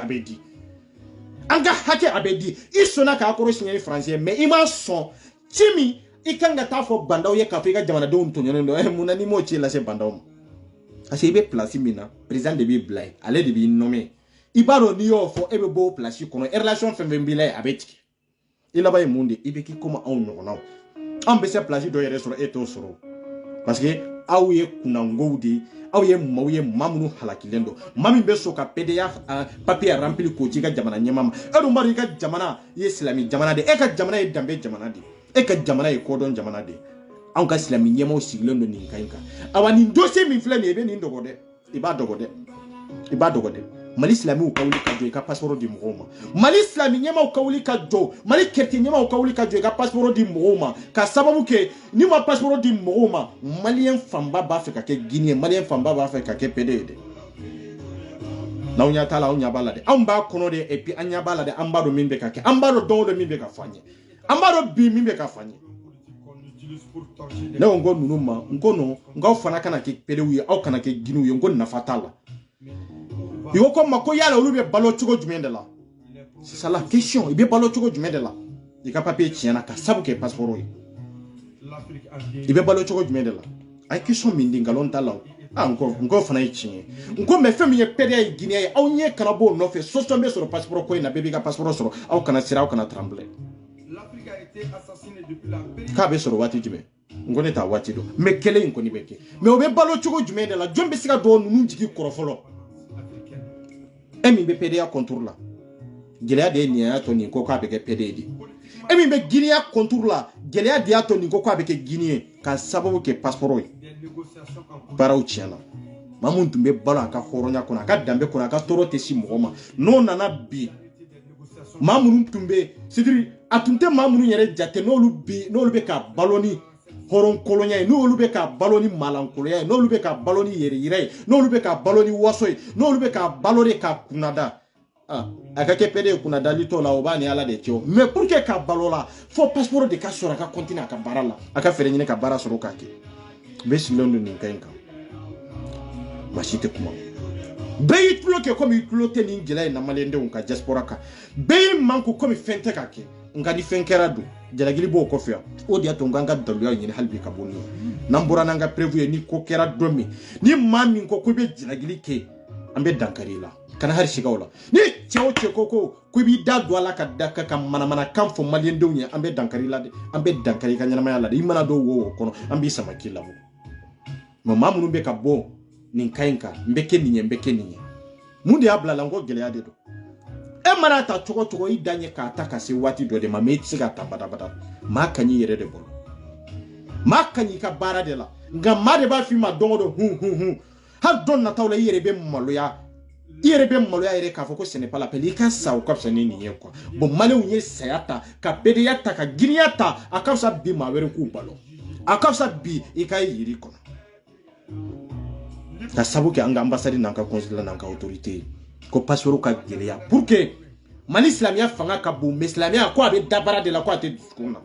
abedi isona ka akoro signali français mais ima son chimi ikanga tafo bandaw ye kafika jamana deun to nyono munani mo chi la se bandaw ase be place mina président de bi blay ale de bi nommé ibaro ni yo fo ebe bo place kono relation fembe bilay abeti ila bay mundi ibeki koma on nono ambe se place do yere soro eto soro parce que awye kuna ngodi awye mawye mamunu halakilendo mami be soka PDA papier rempli ko jiga jamana nyamama edo mari ka jamana ye islami jamana de e ka jamana ye dambe jamana de e ka jamana ye kodon jamana de an ka islami nyama o siglendo ni kainka awani dossier mi flani ebe ni ndogode iba dogode mali islami o kawli ka jo ka passeport di moma mali islami nyama o kawli ka jo mali kerti nyama o kawli ka jo ka passeport di moma ka sababu ke ni ma passeport di moma malien famba ba Afrika ke Guinée malien famba ba Afrika ke PDD na unya tala unya balade amba kono de et puis anya balade amba do mimbe ka ke amba do do mimbe ka fanye amba do bi mimbe ka fanye na ngo nunu ma ngono ngo fana kana ke PDW au kana ke Guinée ngo na fatala yo ko mako yala olube balo chugo jumende la c'est ça la question il be balo chugo jumende la il ka papier tiena ka sabu ke passeport yi il be balo chugo jumende la ay question mindi ngalon tala ngo fana ichi ngo me femi ye PDA Guinée au nye kana bo no fe so be sur passeport ko na bebe ka passeport sur au kana sira au kana trembler l'Afrique a été assassinée depuis la période ka be sur wati jume ngo ne ta wati do me kele ngo ni beke me o be balo chugo jumende la jombe sika do nunu jigi korofolo emi be PDA contour la gelea de niya to ni ko ka be ke PDD emi be Guinea contour la gelea de to ni ko ka be ke Guinée ka sababu ke passeport yi para uchiana mamun tumbe bala ka horonya kuna ka dambe kuna ka toro tesi mogoma no nana bi mamun tumbe sidiri atunte mamun yere jate no lu be ka baloni horon kolonya no lu be ka baloni malankoloya no lu be ka baloni yere no lu be ka baloni wasoy no lu be ka balori ka kunada aka ke pede kunada lito la obani ala de tio mais pour que ka balola faut passeport de ka sora ka continue ka barala aka fere nyine ka bara soro ka ke besi londo ni kainka machite kuma beyi tulo ke comme tulo te ni ngela na malende unka diaspora ka beyi manko comme fente ka ke ngadi fenkera do jalagili bo ko fia o dia to nganga dalu ya nyine halbi ka bonni nambura nanga prévu ni ko kera domi ni mami ko be jalagili ke ambe dankari la kana har shiga wala ni chewo koko ko bi dadwa la ka daka kam mana kam fo malende unya ambe dankari la de ambe dankari ka nyana mayala de imana do wo kono ambi sama kila mo mama munu be ka bo nin kainka mbeke ninye mundi abla lango gele ade do e mara ta choko idanye ka ataka se wati do de ma meti ga tabada ma kanyi yere de bolo ma kanyi ka bara de la nga made ba fi ma dongo hu ha don na tawla yere be maloya yere ka foko ce n'est pas la peine ka sa ko sa ni ni ko bo male unye sayata ka pede yata ka giriata akafsa bi ma were ku balo akafsa bi ikai yiri kono ka sabu ke anga ambassade nanka consulat nanka autorité ko passeport ka gelea pour que mali islamia fanga ka bu islamia ko abe dabara de la ko ate diskona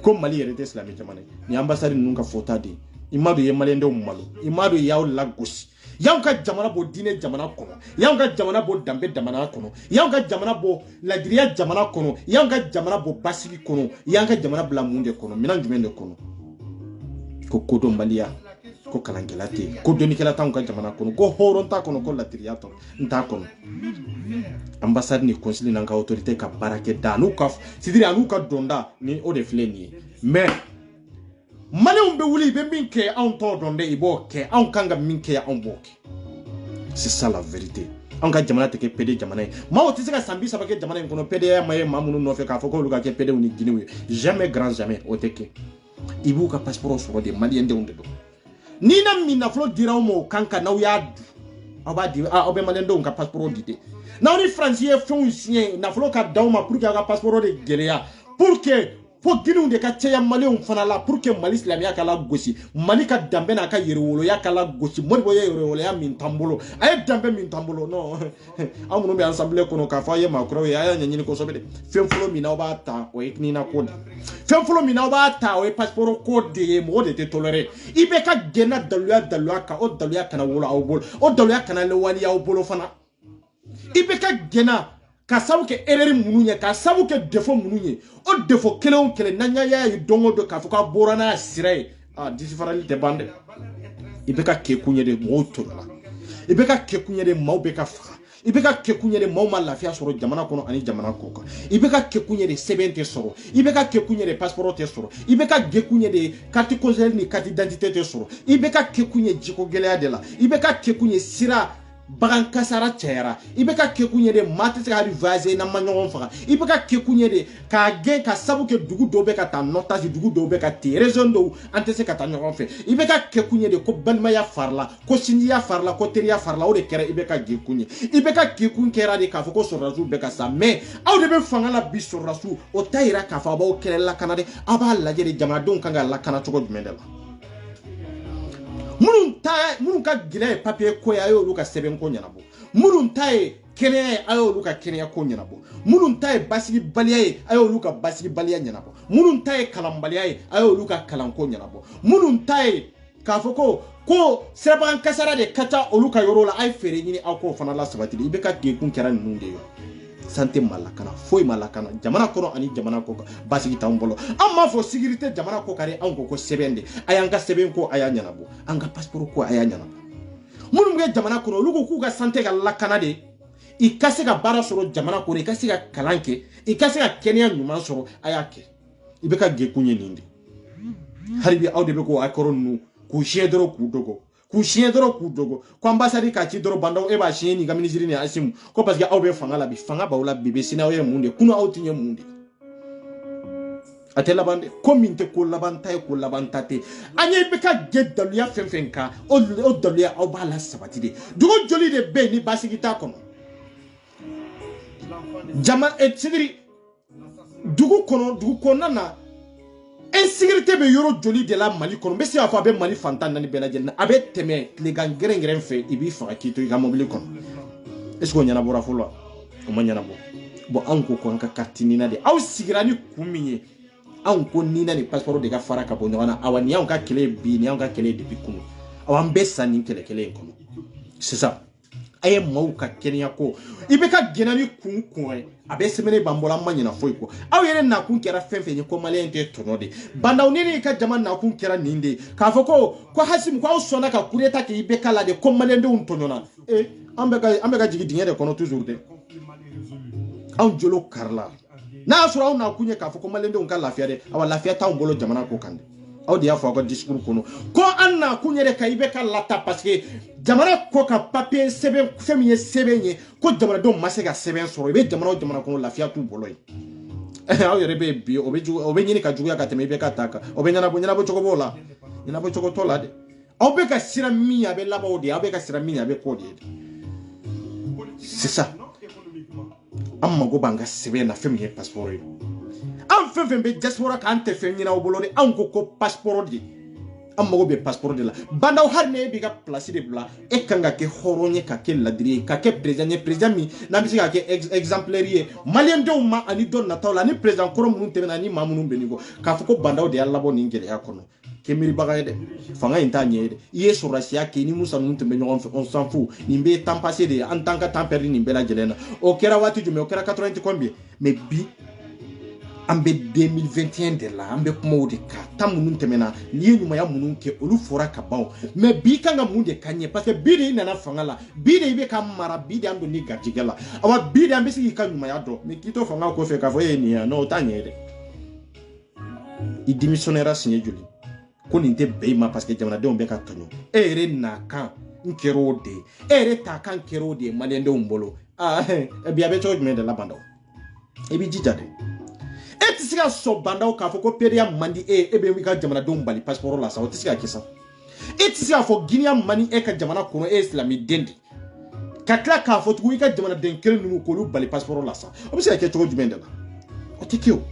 ko mali yere islamia jamana ni ambassade nunka fota de imadu ye malende umalo imadu yaw lagos yaw ka jamana bo dine jamana kono yaw ka jamana bo dambe jamana kono yaw ka jamana bo ladiriya jamana kono yaw ka jamana bo basili kono yaw ka jamana bla munde kono minan jumende kono ko kodo malia ko kalangelate ko doni kala tan ko jamana kono ko horonta kono ko latiriato nta kono ambassade ni consul nanka autorité ka barake danu ka sidiri anu ka donda ni o de fleni mais male umbe wuli be minke an to donde ibo ke an kanga minke ya an boke c'est ça la vérité an ka jamana te ke pede jamana ma o tisika sambi sabake jamana kono pede ya maye mamunu no fe ka foko luka ke pede uni Guinée jamais grand jamais o teke ibu ka passeport sur de malien de unde do ni na mina flo dira mo kanka na ya abadi obe malendo nka passeport dide na oni français fon sien na flo ka dauma pour que ka passeport de gelea pour que fo Guinée de ka cɛya malien fana la pour que Mali silamɛya kala gosi Mali ka danbe n'a ka yɛrɛwoloya kala gosi Modibo ye yɛrɛwoloya min t'an bolo a ye danbe min t'an bolo non an minnu bɛ assemblée kɔnɔ k'a fɔ a ye maakɔrɔw ye a y'a ɲɛɲini kosɛbɛ de fɛn fɔlɔ min n'aw b'a ta o ye Knina ko de fɛn fɔlɔ min n'aw b'a ta o ye passeport ko de ye mɔgɔ de tɛ toléré i bɛ ka gɛnna daluya kan o daluya kana wolo aw bolo o daluya kana lewaleya aw bolo fana i bɛ ka gɛnna ka sabu kɛ erreur minnu ye ka sabu kɛ défaut minnu ye o défaut kelen o kelen n'an y'a ye don o don k'a fɔ k'a bɔra n'a sira ye disi farali tɛ ban dɛ i bɛ ka kɛkun ye de mɔgɔw tɔɔrɔla i bɛ ka kɛkun ye de maaw bɛ ka faga i bɛ ka kɛkun ye de maaw ma lafiya sɔrɔ jamana kɔnɔ ani jamana kɔ kan i bɛ ka kɛkun ye de sɛbɛn tɛ sɔrɔ i bɛ ka kɛkun ye de passeport tɛ sɔrɔ i bɛ ka kɛkun ye de carte consulaire ni carte d'identité tɛ sɔrɔ i bɛ ka kɛkun ye jiko gɛlɛya de la i bɛ ka kɛkun ye sira bagan kasara cayara i bɛ ka kɛkun ye de maa tɛ se ka hali voyager n'an ma ɲɔgɔn faga i bɛ ka kɛkun ye de k'a gɛn ka sabu kɛ dugu dɔw bɛ ka taa nɔtasi dugu dɔw bɛ ka ten région dɔw an tɛ se ka taa ɲɔgɔn fɛ i bɛ ka kɛkun ye de ko balimaya farila ko sinjiya farila ko teriya farila o de kɛra i bɛ ka kɛkun ye i bɛ ka kɛkun kɛra de k'a fɔ ko sɔrɔdasiw bɛ ka sa mais aw de bɛ fanga la bi sɔrɔdasiw o t'a yira k'a fɔ a b'aw kɛlɛ lakana dɛ aw b'a lajɛ de jamanadenw kan ka lakana cogo jumɛn de la minnu ka gɛlɛya ye papier ko ye a y'olu ka sɛbɛn ko ɲɛnabɔ minnu ta ye kɛnɛya ye a y'olu ka kɛnɛya ko ɲɛnabɔ minnu ta ye basigibaliya ye a y'olu ka basigibaliya ɲɛnabɔ minnu ta ye kalanbaliya ye a y'olu ka kalanko ɲɛnabɔ minnu ta ye k'a fɔ ko sirabagan kasara de ka ca olu ka yɔrɔ la a ye feere ɲini aw k'o fana la sabati i bɛ ka kɛkun kɛra ninnu de ye santé ma lakana foyi ma lakana jamana kɔnɔ ani jamana kɔ kan basigi t'anw bolo an m'a fɔ sécurité jamana kɔ ka di anw ko sɛbɛn de a y'an ka sɛbɛn ko a y'a ɲɛnabɔ an ka passeport ko a y'a ɲɛnabɔ minnu bɛ jamana kɔnɔ olu ko k'u ka santé ka lakana de i ka se ka baara sɔrɔ jamana kɔnɔ i ka se ka kalan kɛ i ka se ka kɛnɛya ɲuman sɔrɔ a y'a kɛ i bɛ ka gekun ye nin de hali bi aw de bɛ k'o accord ninnu k'u siɲɛ dɔrɔn k'u dogo k'u siɲɛ dɔrɔn k'u dogo ko ambassade k'a ci dɔrɔn bandaw e b'a siɲɛ ni ka ministre ni Asimu ko parce que aw bɛ fanga la bi fanga b'aw la bi bɛ sini aw ye mun de kunu aw tɛ ɲɛ mun de a tɛ laban dɛ ko min tɛ ko laban ta ye ko laban ta tɛ an ye bɛ ka gɛn daluya fɛn fɛn kan o daluya aw b'a la sabati de dugu joli de bɛ yen ni basigi t'a kɔnɔ c'est-à-dire dugu kɔnɔna na insécurité bɛ yɔrɔ joli de la Mali kɔnɔ n bɛ se k'a fɔ a bɛ Mali fantan naani bɛɛ lajɛlen na a bɛ tɛmɛ tilegan gɛrɛngɛrɛn fɛ i b'i faga k'i to i ka mobili kɔnɔ est-ce que o ɲɛnabɔra fɔlɔ wa o ma ɲɛnabɔ bon anw ko k'an ka carte Nina de aw sigira ni kun min ye anw ko Nina ni passeport de ka fara ka bɔ ɲɔgɔn na awa ni y'anw ka kɛlɛ ye bi ni y'anw ka kɛlɛ ye depuis kunun awa an bɛɛ sa nin kɛlɛ kelen in kɔnɔ c'est ça a ye maaw ka kɛnɛya ko i bɛ ka gɛnna ni kun ye a bɛ sɛbɛnnen b'an bolo an ma ɲinɛ foyi kɔ aw yɛrɛ nakun kɛra fɛn fɛn ye ko maliyɛn tɛ tɔnɔ de bandaw ni ka jama nakun kɛra nin de k'a fɔ ko Hasimu ko aw sɔnna ka coup d'état kɛ i bɛ k'a la de ko maliyɛndenw tɔɲɔna an bɛ ka jigin dingɛ de kɔnɔ toujours dɛ anw jolo karila n'a y'a sɔrɔ aw nakun ye k'a fɔ ko maliyɛndenw ka lafiya dɛ awa lafiya t'anw bolo jamana ko kan dɛ aw de y'a fɔ aw ka discours kɔnɔ ko an nakun yɛrɛ ka i bɛ ka lata parce que jamana kɔ ka papier sɛbɛn fɛn min ye sɛbɛn ye ko jamanadenw ma se ka sɛbɛn sɔrɔ i bɛ jamana o jamana kɔnɔ lafiya t'u bolo ye aw yɛrɛ bɛ bi o bɛ ɲini ka juguya ka tɛmɛ i bɛ ka ta kan o bɛ ɲɛnabɔ cogo b'o la ɲɛnabɔ cogo t'o la dɛ aw bɛ ka siran min ye a bɛ laban o de ye aw bɛ ka siran min ye a bɛ k'o de ye c'est ça an mago b'an ka sɛbɛn na fɛn min ye passeport ye an fɛn fɛn bɛ diaspora kan an tɛ fɛn ɲini aw bolo de anw ko passeport de an mago bɛ passeport de la bandaw hali ne b'i ka place de bila e kan ka kɛ hɔrɔn ye ka kɛ ladiri ye ka kɛ président ye président min n'an bɛ se ka kɛ exemplaire ye maliyɛndenw ma ani dɔ nataw la ani président kɔrɔ minnu tɛmɛna ani maa minnu bɛ nin kɔ k'a fɔ ko bandaw de y'a labɔ nin gɛlɛya kɔnɔ kɛ miiribaga ye dɛ fanga in t'a ɲɛ ye dɛ i ye sɔrɔdasiya kɛ i ni Musa ninnu tun bɛ ɲɔgɔn fɛ on s'en fout nin bɛ temps passé de ye an t'an ka temps perdu nin bɛɛ lajɛlen na o kɛra waati jumɛn o kɛra 80 combien mais bi an bɛ 2021 de la an bɛ kuma o de kan tan minnu tɛmɛna n'i ye ɲumanya minnu kɛ olu fɔra ka ban mais bi kan ka mun de ka ɲɛ parce que bi de i nana fanga la bi de i bɛ ka mara bi de an don ni garijɛgɛ la awa bi de an bɛ se k'i ka ɲumanya dɔn mais k'i to fanga kɔfɛ k'a fɔ e ye nin ye non o t'a ɲɛ dɛ i démissionnera siɲɛ joli ko nin tɛ bɛn i ma parce que jamanadenw bɛ ka tɔɲɔ e yɛrɛ n'a kan n kɛra o de ye e yɛrɛ t'a kan kɛra o de ye maliyɛndenw bolo bi a bɛ cogo jumɛn de la bandaw i b'i jija dɛ e tɛ se ka sɔn bandaw k'a fɔ ko pereya man di e bɛ i ka jamanadenw bali passeport la sa o tɛ se ka kɛ sa e tɛ se k'a fɔ Guinéen man di e ka jamana kɔnɔ e ye silamɛden de ka tila k'a fɔ tugun i ka jamanaden kelen ninnu k'olu bali passeport la sa o bɛ se ka kɛ cogo jumɛn de la o tɛ kɛ o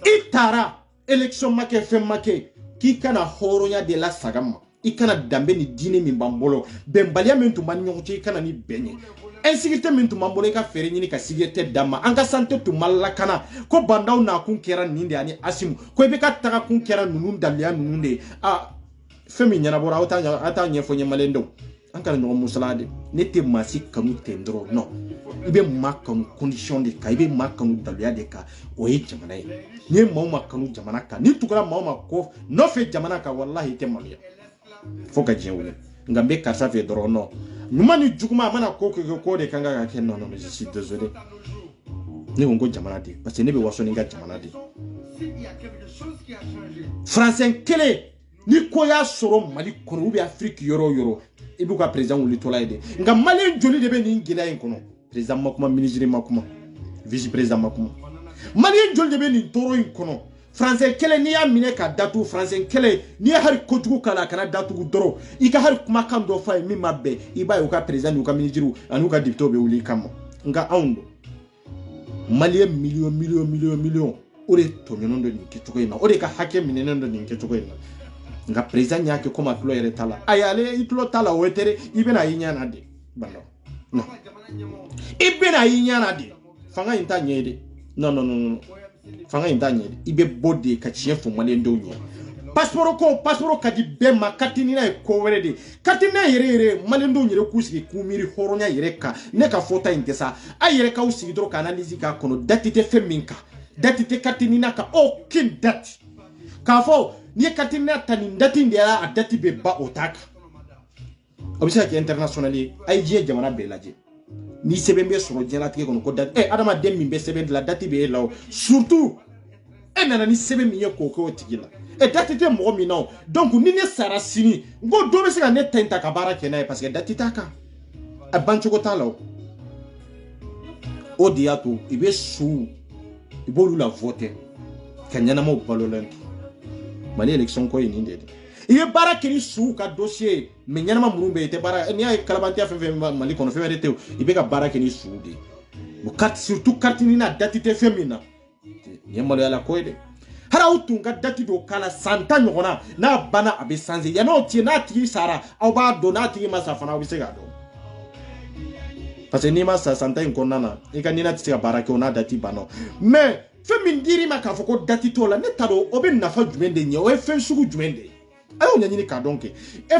itara élection make fem make ki kana horonya de la sagama ikana dambe ni dine min bambolo bembalia min tumba ni nyonche kana ni benye insécurité min tumba mbolo ka fere nyini ka sigete dama anga santé tumalla kana ko bandaw na kun kera ninde ani asimu ko be ka taka kun kera nunun dalia nununde femi nyana bora ata nyefo nyemalendo ankara no musalade nete masi kanu tendro no ibe makanu condition de ka ibe makanu dalia de ka o ye jamana ye ni mawma kanu jamana ka ni tukara mawma ko no fe jamana ka wallahi te maliya foka jewu ngambe karsa fe dro no numani jukuma mana ko de kanga ka ken non je suis désolé ni wongo jamana de parce que ne be waso ninga jamana de français kele ni ko ya soro mali kono ubi afrique yoro ibu ka président wuli tola ide nga mali joli de be ni ngila en kono président makuma ministre makuma vice président makuma mali joli de be ni toro en kono français kele ni ya mine ka datu français kele ni ya har kojugu kala kana datu doro i ka har kuma kan do fa mi mabbe i ba yo ka président yo ka ministre anu ka député be wuli kamo nga awndo mali million ore to menondo ni ketuko ina ore ka hake minenondo ni ketuko ina nga président yake koma tulo yere tala ayale itulo tala wetere ibena yinyana de balo no ibena yinyana de fanga inta nyede no fanga inta nyede ibe body ka chiefu male ndonyo passeport kadi be makatini na ko werede katina yere male ndonyo kusigi kumiri horonya yere ka ne ka fota intesa ayere ka usigi dro ka analyse ka kono datite feminka datite katini na ka aucune date ka fo ni katina tani ndati ndela adati be ba otaka obisa ki internationally ay je jamana be laje ni sebembe soro jela tike kono ko dat adama dem mi be sebembe la dati be law surtout nana ni sebembe ye ko tigila dati te mo mi non donc ni ne sara sini ngo do be se ka ne tenta ka bara kena parce que dati taka bancho ko talo o diato ibe su ibolu la voter kanyana mo balolento mali élection ko yini ndede iye bara kiri su ka dossier me nyama murumbe te bara ni ay kalabantia fe mali kono fe rete ibe ka bara kiri su de bu carte surtout carte ni na date te femina ni mali ala ko ide hara utunga date do kala santa nyona na bana abe sanze ya no tie na ti sara au ba donati masa fana obi se ga do parce que ni masa santa nkonana ika ni na ti ka bara ke ona date bano mais femi ndiri maka foko dati tola ne tado obe nafa jumende nye o efen sugu jumende ayo nyanyini ka donke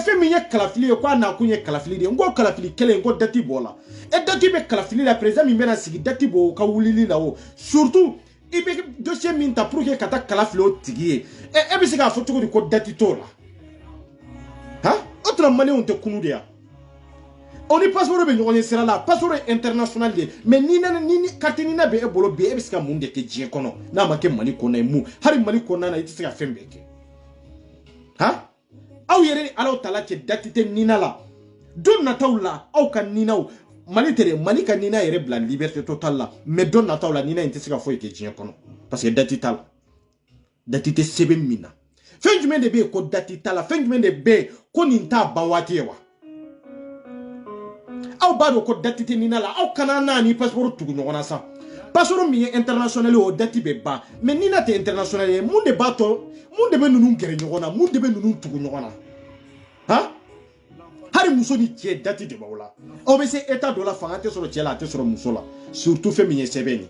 femi nye kalafili kwa na kunye kalafili de ngo kalafili kele ngo dati bola dati be kalafili la président mi mena sigi dati bo ka wulili la o surtout ibe dossier minta pour que kata kalafili o tigiye be sika foto ko dati tola ha otra mali on te kunu de ya on est passeport be nyonye sera la passeport international de mais ni katini na be ebolo be ebiska munde ke jie kono na make mali kona mu hari mali kona na itisi ka fembeke ha aw yere ala tala ke datite nina la don na tawla aw kan nina mali tere mali kan nina yere bla liberté totale la mais don na tawla nina itisi ka foye ke jie kono parce que datita datite sebe mina fenjume de be ko datita la fenjume de be ko ninta bawati wa aw bado ko datite nina la aw kana na ni passeport tugu nyona sa passeport mi international o dati be ba mais nina te international mun de bato mun de be nunu gere nyona mun de be nunu tugu nyona ha hari muso ni tie dati de bawla o be se état de la fangate sur tiela te sur muso la surtout féminin sebeni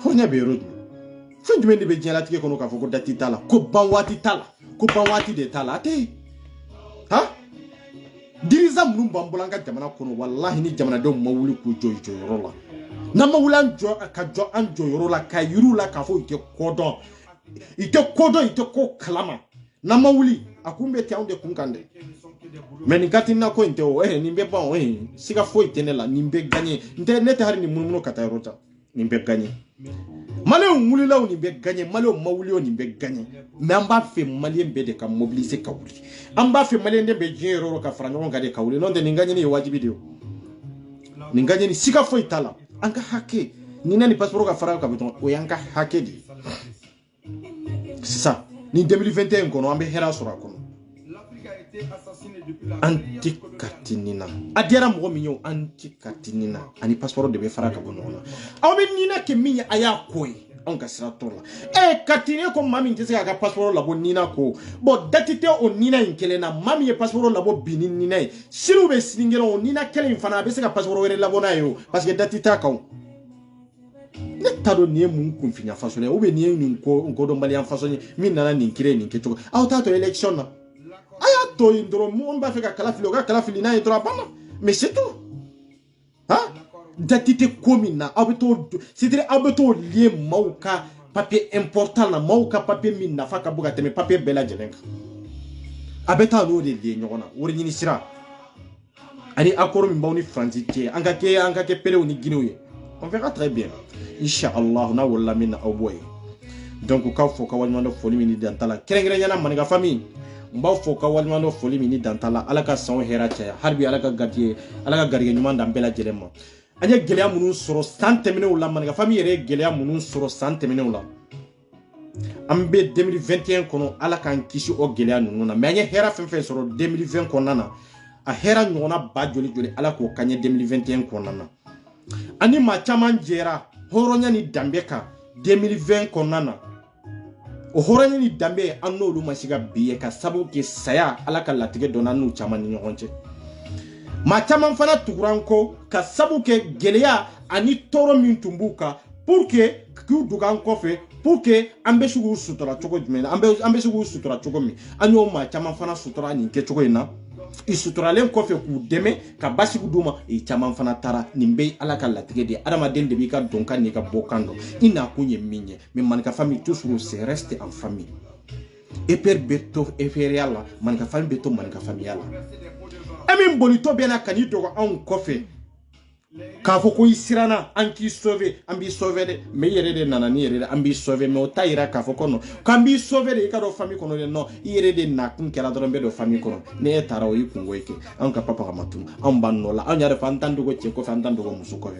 honya be rodu fundu men de be tiela tike kono ka foko dati tala ko banwati de tala te ha diriza mnu bambulanga jamana kono wallahi ni jamana de mawuli ku joy yorola na mawulan jo ka jo anjo yorola ka yurula ka fo ite kodon ite ko kalama na mawuli akumbe ti aunde kunkande men ngati na ko inte o nimbe ba o siga fo ite nela nimbe ganye nte nete hari ni munmuno kata yorota nimbe ganye male ngulila o nimbe ganye male mawuli o nimbe ganye namba fe mali mbe de ka mobiliser ka wuli amba fe mali ndebe jero ka franyo ngade ka wuli nonde ninganye ni wajibi dio ninganye ni siga fo itala anga hake nina ni passeport ka fara ka beton o yanga hake di c'est ça ni 2021 kono ambe hera sura kono anti katinina adiara mo minyo anti katinina ani passeport de be fara ka bono aw be nina ke minya aya koy on ka sira torla katine ko mami ntese ka passeport la bo nina ko bo datite o nina inkelena mami ye passeport la bo binin nina siru be siningelo o nina kele infana be se ka passeport were la bona yo parce que datita ka ne tado nie mun kun finya faso le o be nie nko do mbali an faso ni min nana nin kire nin ke to aw ta to election na aya to indro mon ba fe ka kala fili na indro bana mais c'est tout hein datite komina abeto c'est-à-dire abeto lié mauka papier important na mauka papier min na fa ka buga teme papier bela jelenka abeta no de lié nyona wori ni sira ani akoro min bawni franci anga ke pere oni guinéen on verra très bien inshallah na wala min au boy donc ka fo ka walmando foli min dantala kerengere nyana maniga famille mbaw fo ka walmando foli min dantala alaka son hera cha harbi alaka gadiye alaka gariye nyuma ndambela jelema anya geleya munun soro santemene la maniga famille re geleya munun soro santemene la ambe 2021 kono alaka kisi o geleya nununa mais anya hera fenfe soro 2020 konana a hera nyona ba joli alako kanye 2021 konana ani ma chaman jera horonya ni dambeka 2020 konana o horonya ni dambe anolu masiga biye ka sabu ke saya alaka latige dona nu chaman ni nyonche ma chaman fana tuguranko ka sabu ke geleya ani toro min tumbuka pour que ku dugan kofe pour que ambe sugu sutura chogo jumena ambe sugu sutura chogo mi anyo ma chaman fana sutura ni ke chogo ina isuturalen kofe ku deme ka basigu duma chaman fana tara nimbe alaka latige de adama den de bi ka donka ni ka bokando ina kunye minye mais man ka famille toujours c'est rester en famille et per beto eferiala man ka famille beto man ka famille ala amin bonito bena kani dogo an kofe ka fo ko isirana anki sauver ambi sauver de me yere de nana ni yere ambi sauver me o tayira ka fo kono kambi sauver de ka do famille kono de no yere de na kun kala do be do famille kono ne tara o yikungo yake an ka papa matum an bannola an yare fantandu go che ko fantandu go musuko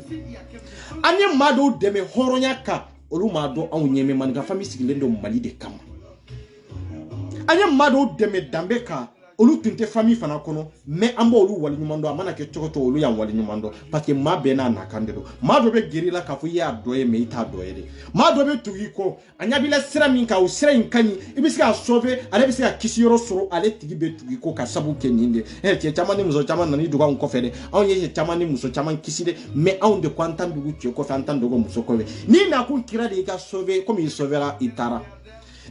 anye mado de me horonya ka olu mado an nyeme man ka famille sigilendo mali de kama anye mado de me dambe ka olu tinte famille fana kono mais ambo olu wali nyumando amana ke chokoto olu ya wali nyumando parce que ma bena na kandelo ma do be gerila ka fu ya doye me ita doye de ma do be tugiko anya bila sira min ka o sira inkani ibisika sauver ale bisika kisiro soro ale tigi be tugiko ka sabu ke ninde che chamani muso chamani nani duga on kofede on ye chamani muso chamani kiside mais on de kwantan dugu che ko fantan dugo muso ko ni na kun kira de ka sauver comme il sauvera itara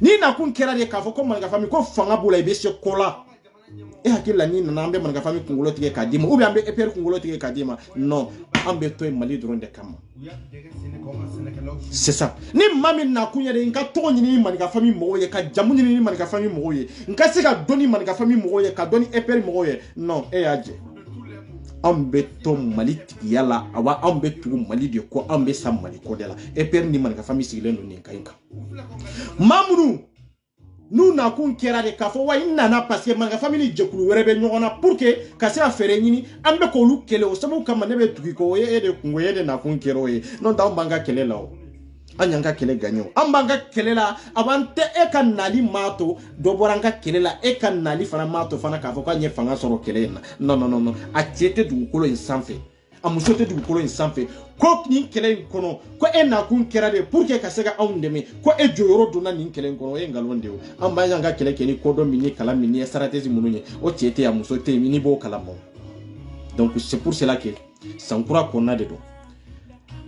ni na kun kira de ka fo comme nga famille ko fanga bula ibe se kola hakila ni na ambe manga fami kungulo tige kadima ubi ambe eper kungulo tige kadima non ambe to mali dronde kama c'est ça ni mami na kunya de nka to nyini manga fami moye ka jamu nyini manga fami moye nka se ka doni manga fami moye ka doni eper moye non aje ambe to mali yala awa ambe tu mali de ko ambe sam mali ko de la eper ni manga fami sigilendo ni nka mamunu nous na kun kera de kafo wa inana parce que manga family jekulu werebe nyona pour que kase afere nyini ambe ko lu kele o sabu kama nebe tugiko ye de kungoye de na kun kero ye non da mbanga kele la o anyanga kele ganyo ambanga kele la abante e kan nali mato do boranga kele la e kan nali fana mato fana kafo ka nye fanga soro kele na non a tiete du kolo insanfe amusote du kolo insanfe ko ni kele kono ko e na kun kera de pour que kasega awndeme ko e joyoro dona ni kele kono e ngalonde o amba yanga kele keni ko do mini kala mini saratezi mununye o tiete ya musote mini bo kala mo donc c'est pour cela que sankura konna de do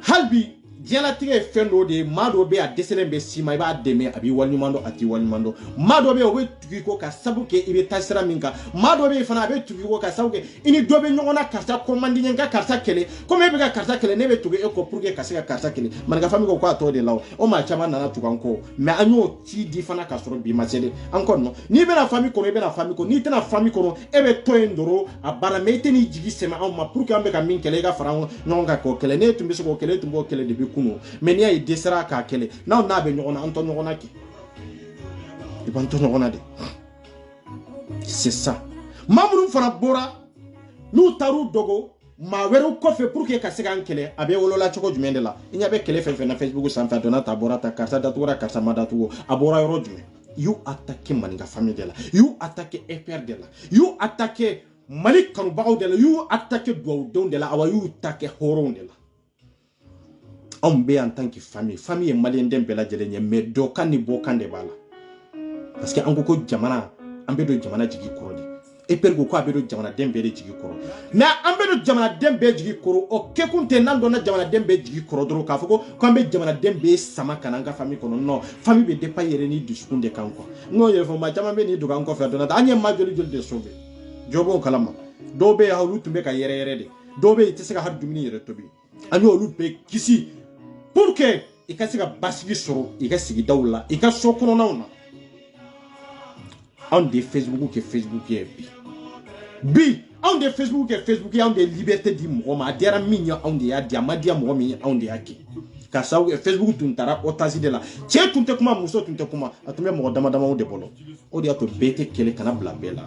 halbi diala tige fendo de mado be a deselembe sima iba deme abi walnyumando ati walnyumando mado be o tugiko ka sabuke ibe tasira minka mado be fana be tugiko ka sabuke ini dobe nyona karta komandi nyenga karta kele comme be ka karta kele nebe tuge eko pour que kasika karta kele manga fami ko kwa to de law o ma chama nana tuganko mais anyo ti di fana ka soro bi masede encore non ni be na fami ko be na fami ko ni tena fami ko ebe to endoro abara mete ni jigi sema on ma pour que ambe ka min kele ga farango nyonga ko kele ne tumbe ko kele tumbo kele de kuno mais niya idesera ka kele na na be nyona anto nyona ki ibanto nyona de c'est ça mamuru fana bora nu taru dogo ma wero kofe pour que kasega kele abe wolola choko jumende la inya be kele fefe na Facebook sans fa donata bora ta karta datura karta madatu abora yoro jume y'u attaqué maninga famille de la y'u attaqué EPR de la y'u attaqué Mali kanubagaw de la y'u attaqué duwawudenw de la awa y'u attaqué hɔrɔnw de la anw bɛ en tant que famille ye maliyɛn den bɛɛ lajɛlen ye mais dɔ kan ni bɔ kan de b'a la parce que an ko jamana an bɛ don jamana jigi kɔrɔ de EPR ko a bɛ don jamanaden bɛɛ de jigi kɔrɔ mais an bɛ don jamanaden bɛɛ jigi kɔrɔ o kɛkun tɛ n'an donna jamanaden bɛɛ jigi kɔrɔ dɔrɔn k'a fɔ ko k'an bɛ jamanaden bɛɛ sama ka na an ka famille kɔnɔ non famille bɛ dépend yɛrɛ ni dusukun de kan quoi n'o yɛrɛ fɔ maa caman bɛ nin dogo an kɔfɛ dɔrɔn an ye maa joli de sauver jɔ b'o kalama dɔw bɛ yen olu tun bɛ ka yɛrɛ de dɔw bɛ yen i tɛ se ka hali dumuni yɛrɛ tobi an y'olu bɛɛ kisi pour que i ka se ka basigi sɔrɔ i ka sigidaw la i ka so kɔnɔnaw na anw de Facebook ye bi anw de Facebook ye anw de liberté di mɔgɔ ma a diyara min ye anw de y'a di a ma diya mɔgɔ min ye anw de y'a kɛ ka sababu kɛ Facebook tun taara otage de la cɛ tun tɛ kuma muso tun tɛ kuma a tun bɛ mɔgɔ damadamaw de bolo o de y'a to bɛɛ tɛ kɛlɛ kana bila bɛɛ la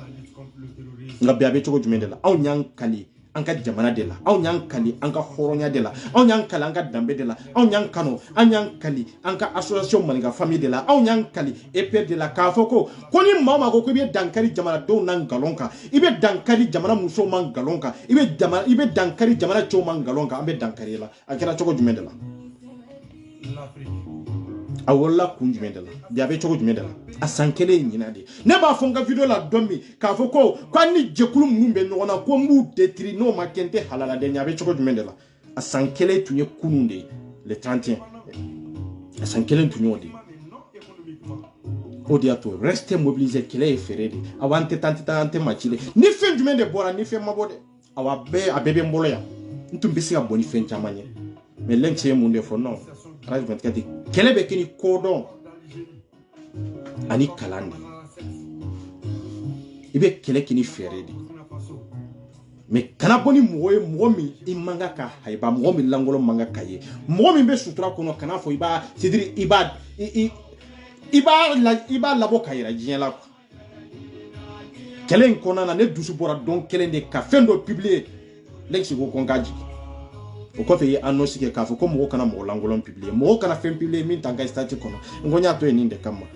nka bi a bɛ cogo jumɛn de la anw y'an kali an ka jamana de la anw y'an kali an ka hɔrɔnya de la anw y'an kali an ka danbe de la anw y'an kanu an y'an kali an ka association maninka famille de la anw y'an kali EPR de la k'a fɔ ko ni maa ma ko i bɛ dankari jamanadenw na ngalon kan i bɛ dankari jamana musow ma ngalon kan i bɛ dankari jamana cɛw ma ngalon kan an bɛ dankari la a kɛra cogo jumɛn de la a wolola kun jumɛn de la bi a bɛ cogo jumɛn de la a san kelen ɲina de ne b'a fɔ n ka video la don min k'a fɔ ko an ni jɛkulu minnu bɛ ɲɔgɔn na ko n b'u détruire n'o ma kɛ n tɛ halaladen ye a bɛ cogo jumɛn de la a san kelen tun ye kunun de ye le 31 a san kelen tun y'o de ye o de y'a to reste mobilisé kɛlɛ ye feere de awa an tɛ taa an tɛ maci de ni fɛn jumɛn de bɔra ni fɛn ma bɔ dɛ awa a bɛɛ bɛ n bolo yan n tun bɛ se ka bɔ ni fɛn caman ye mais lɛnci ye mun de fɔ non Radio 24 kɛlɛ bɛ kɛ ni kodɔn ani kalan de i bɛ kɛlɛ kɛ ni fɛɛrɛ de mais kana bɔ ni mɔgɔ ye mɔgɔ min i man kan ka haiba mɔgɔ min langolo man kan ka ye mɔgɔ min bɛ sutura kɔnɔ kana fɔ i b'a labɔ ka yira diɲɛ la kɛlɛ in kɔnɔna na ne dusu bɔra don kelen de ka fɛn dɔ publier lɛnci ko ko n k'a jigin o kɔfɛ i ye annonce kɛ k'a fɔ ko mɔgɔ kana mɔgɔ langolon publier mɔgɔ kana fɛn publier min t'an ka statut kɔnɔ n ko n y'a to yen nin de kama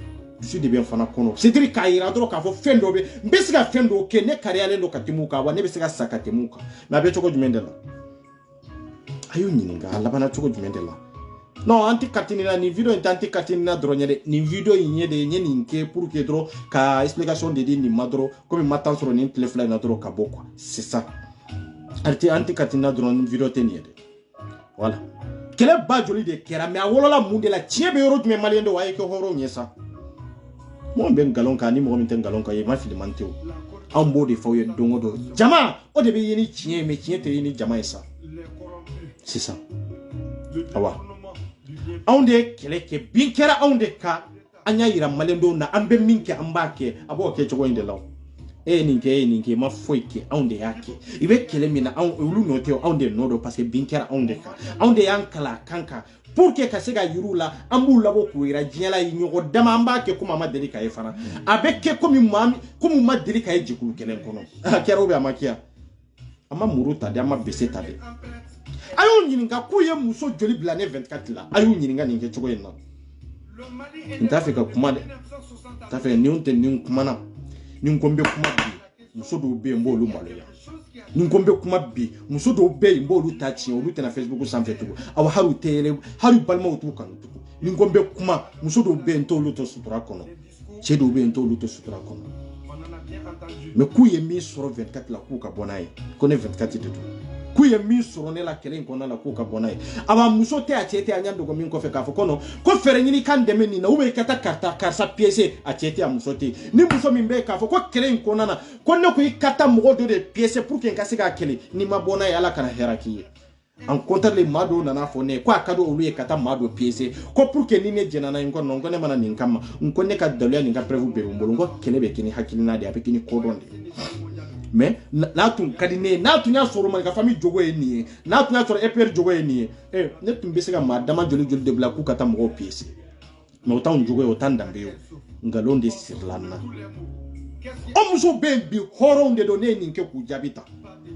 dusu de bɛ n fana kɔnɔ c'est à dire k'a yira dɔrɔn k'a fɔ fɛn dɔ bɛ n bɛ se ka fɛn dɔw kɛ ne kariyalen don ka tɛmɛ u kan wa ne bɛ se ka sa ka tɛmɛ u kan mais a bɛ cogo jumɛn de la a y'o ɲininka a labanna cogo jumɛn de la non an tɛ katini na nin video in tɛ an tɛ katini na dɔrɔn ye dɛ nin video in ye de n ye nin kɛ pour que dɔrɔn ka explication de di nin ma dɔrɔn komi n ma temps sɔrɔ nin tile fila in na dɔrɔn ka bɔ quoi c'est ça an tɛ katini na dɔrɔn nin video tɛ nin ye dɛ voilà kɛlɛ ba joli de kɛra mais a wolola mun de la tiɲɛ bɛ yɔrɔ jumɛn maliyɛn dɔw a ye kɛ hɔrɔnw ye sa mɔgɔ bɛ nkalon kan ni mɔgɔ min tɛ nkalon kan i ma fili man tɛ o anw b'o de fɔ aw ye don o don jama o de bɛ ye ni tiɲɛ ye mais tiɲɛ tɛ ye ni jama ye sa c'est ça awa anw de ye kɛlɛ kɛ bin kɛra anw de kan an y'a yira maliyɛn dɔw na an bɛ min kɛ an b'a kɛ a b'o kɛ cogo in de la e ye nin kɛ i ma foyi kɛ anw de y'a kɛ i bɛ kɛlɛ min na olu nɔ tɛ anw de nɔ don parce que bin kɛra anw de kan anw de y'an kalan a kan kan pour que ka se ka yir'u la an b'u labɔ k'u yira diɲɛ la ɲɔgɔn dama an b'a kɛ komi a ma deli ka ye fana a bɛ kɛ komi u ma deli ka ye jɛkulu kelen kɔnɔ a kɛra ou bien a ma kɛ a ma muru ta de a ma bese ta de a y'u ɲininka k'u ye muso joli bila ne 24 la a y'u ɲininka nin kɛ cogo in na n t'a fɛ ka kuma dɛ n t'a fɛ ni tɛ nin kumana ni ko n bɛ kuma bi muso dɔw bɛ yen n b'olu maloya ni ko n bɛ kuma bi muso dɔw bɛ yen n b'olu ta tiɲɛ olu tɛna Facebook sanfɛ tugun aw hali u tɛ yɛlɛ hali balimaw t'u kanu tugun ni ko n bɛ kuma muso dɔw bɛ yen n t'olu to sutura kɔnɔ cɛ dɔw bɛ yen n t'olu to sutura kɔnɔ mais k'u ye min sɔrɔ 24 la k'u ka bɔ n'a ye ko ne 24 de don k'u ye min sɔrɔ ne la kɛlɛ in kɔnɔna la k'u ka bɔ n'a ye aba muso tɛ a cɛ tɛ a ɲa dogo min kɔfɛ k'a fɔ ko non ko fɛrɛ ɲini kan dɛmɛ nin na ou bien i ka taa karisa pièce a cɛ tɛ a muso tɛ ni muso min bɛ k'a fɔ ko kɛlɛ in kɔnɔna na ko ne ko i ka taa mɔgɔ dɔ de pièce pour que n ka se k'a kɛlɛ ni ma bɔ n'a ye ala kana hɛrɛ k'i ye en contraire maa dɔw nana fɔ ne ko a ka di olu ye ka taa maa dɔ pièce ko pour que ni ne jɛnna n'a ye n ko non n ko ne mana nin kama n ko ne ka daliluya nin ka preuve bɛɛ bɛ n bolo n ko kɛlɛ bɛ kɛ ni hakilina de a bɛ kɛ ni kodɔn de mais n'a tun ka di ne ye n'a tun y'a sɔrɔ maninka famille jogo ye nin ye n'a tun y'a sɔrɔ EPR jogo ye nin ye ne tun bɛ se ka maa dama joli de bila k'u ka taa mɔgɔw pièce mais o t'anw jogo ye o t'an danbe ye o nkalon de sirila n na o muso bɛ yen bi hɔrɔnw de don ne ye nin kɛ k'u jaabi ta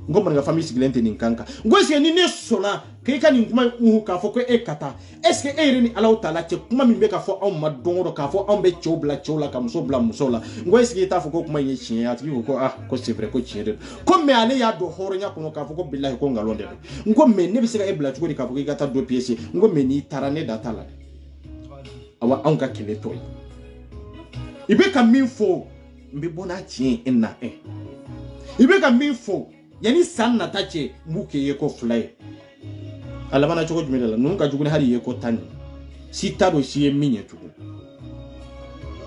ngo man ga famille siglente nin kanka ngo se ni ne sona ke ka ni kuma ka fo ko e kata est ce que e ni Allah taala che kuma min be ka fo on ma dongo ka fo on be chobla chola ka muso bla musola ngo est ce que ta fo ko kuma ye chien ya ti ko ko c'est vrai ko chien de ko me ale ya do horonya ko ka fo ko billahi ko ngalonde ngo me ne be se ka e bla chukuri ka fo ka ta do pièce ngo me ni tarane datala awa on ka kele toy ibe ka min fo mbe bona chien enna ibe ka min fo yani san na tache muke yeko fly alabana choko jumela nunka jugune hari yeko tani si tado si ye minye tugu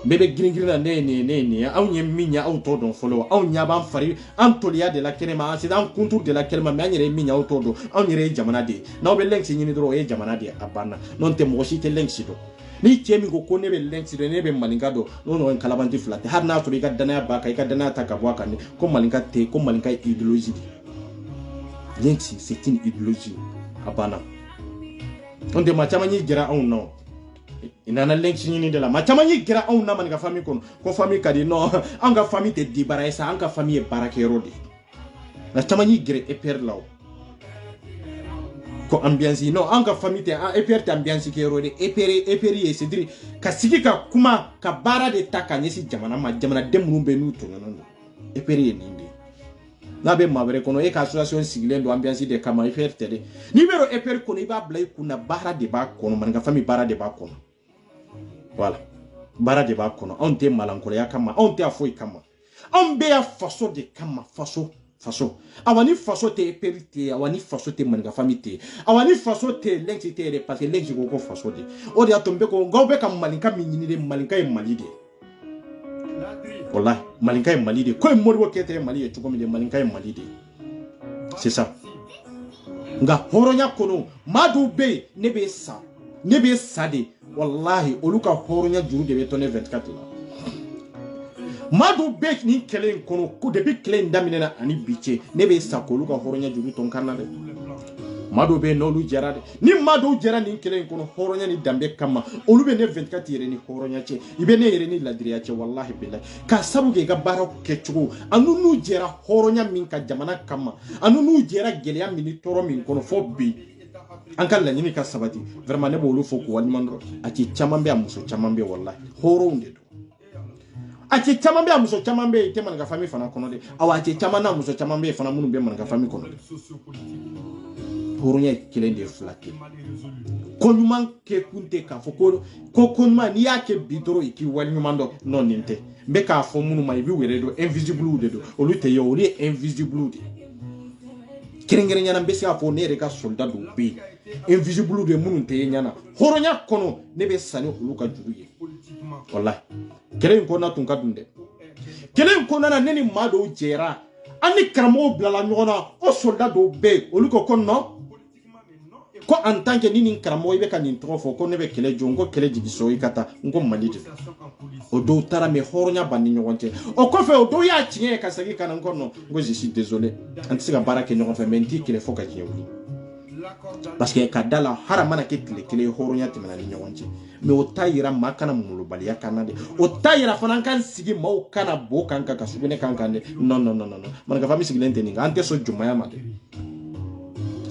bebe giringiri na ne aw nye minya aw to don follow aw nya ban fari an toliya de la kelema c'est an kuntur de la kelema me anyere minya aw to do aw nyere jamana de na be lenks nyini dro e jamana de abana non te mo si te lenks do ni chemi ko ne be lenks do ne be malinga do no en kalabanti flat har na to be ka dana ba ka dana ta ka bwa kan ko malinga te ko malinga idéologie lenks c'est une idéologie abana on de machamani gira on no inana lenks nyini de la machamani gira on na maninga famille ko famille kadi no anga famille te dibara esa anga famille barakero de na chamani gira e per law ko ambiance no anga famille te e per te ambiance ke rode e peri e sedri ka sigi ka kuma ka bara de taka nyesi jamana ma jamana demunu be nu to no e peri e ninde na be mabere kono e ka association sigilendo ambiance de kama e per te de numéro e per kono iba blay kuna bara de ba kono maninga famille bara de ba kono voilà bara de ba kono on te malankolo ya kama on te afoi kama on be ya faso de kama faso awani faso te perite awani faso te maninga famille awani faso te lenki te parce que lenki ko faso de o de atombe ko ngawbe kam malinka minyini de malinka e malide wallahi malinka e malide ko e morwo kete mali e tukomi de malinka e malide c'est ça nga horonya kono madu be ne be sade wallahi oluka horonya juru de be tonne 24 la madu be ni kelen kono ko depuis kelen daminena ani biche ne be sakolu ka horonya juru ton kanade madu be no lu jarade ni madu jara ni kelen kono horonya ni dambe kama olu be ne 24 yere ni horonya che ibe ne yere ni ladriya che wallahi billahi ka sabu ge ga bara ke chugo anu nu jera horonya min ka jamana kama anu nu jera geleya min toro min kono fo bi anka la nyini ka sabati vraiment ne bo lu fo ko wani mandro ati chamambe amuso chamambe wallahi horo unde ati chamambe amuso chamambe ite man ga famille fana kono de awa ati chamana amuso chamambe fana munu be man ga famille kono de horonya kilende flake konyuma ke kunte ka fo ko konyuma ni yake bidoro iki wali nyumando non ninte be ka fo munu mai bi were do invisible de do olute yo oli invisible de kerengere nyana mbesi afo ne reka soldat do be invisible de munu te nyana horonya kono ne be sani oluka juruye wallahi kelen ko na tun ka dunde kelen ko na neni mado jera ani karamo blala nyona o soldat do be oluko konno ko en tant que nini karamo ibe kan introfo ko ne be kele jongo kele jigiso ikata ngo malide o do tara me horonya bani nyonte o ko fe o do ya tinye ka sagi kana ngono ngo je suis désolé anti ga barake nyongo fe menti kele foka kiyewu parce que kadala haramana ke kele horonya timana ni nyonte me o tayira makana mulu bali ya kanade o tayira fana kan sigi mau kana bo kanka ka subene kankande non man ga fami sigilente ninga ante so jumaya made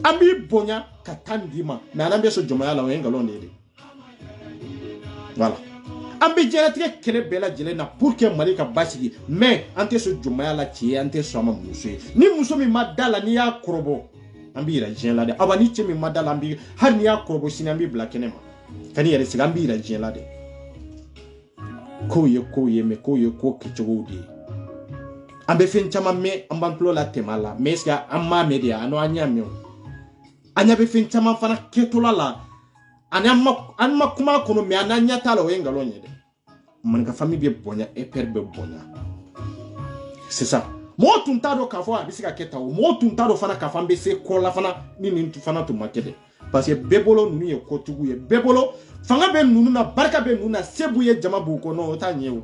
ambi bonya katandima na nambe so jomaya la wenga londe de voilà ambi jeratike kele bela jele na pour que malika basigi mais ante so jomaya la tie ante so ma muso ni muso mi madala ni ya krobo ambi ira jela de abani che mi madala ambi har ni ya krobo sini ambi blakenema kani yere siga ambi ira jela de koye me koye ko kichogudi ambe fen chama me ambantlo la temala meska amma media ano anyamyo anya be fin chama fana ketola la anma kuma kono me ananya tala wenga lonye de man ka famille be bonya e père be bonya c'est ça mo tuntado ka fo abisika ketawo mo tuntado fana ka fambe se kola fana ni fana to makede parce que bebolo nunu ye kotugu ye bebolo fanga be nunu na barka be nunu na sebu ye jama bu ko no ta nyewu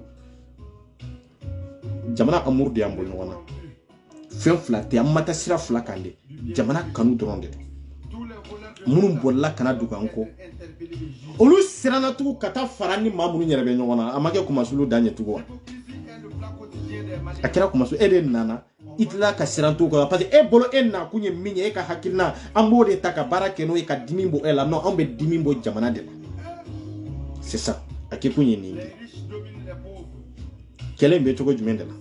jamana amour de ambol no wana fen flatte amata sira flakande jamana kanu dronde munun bolla kana duganko olu sirana tu kata farani mamunu nyerebe nyona amake kuma sulu danye tugo akira kuma su ede nana itla ka siranto ko parce que e bolo en na kunye minye e ka hakilna ambo de taka barake no e ka dimimbo ela non ambe dimimbo jamana de c'est ça ake kunye ningi kele mbe toko jumende la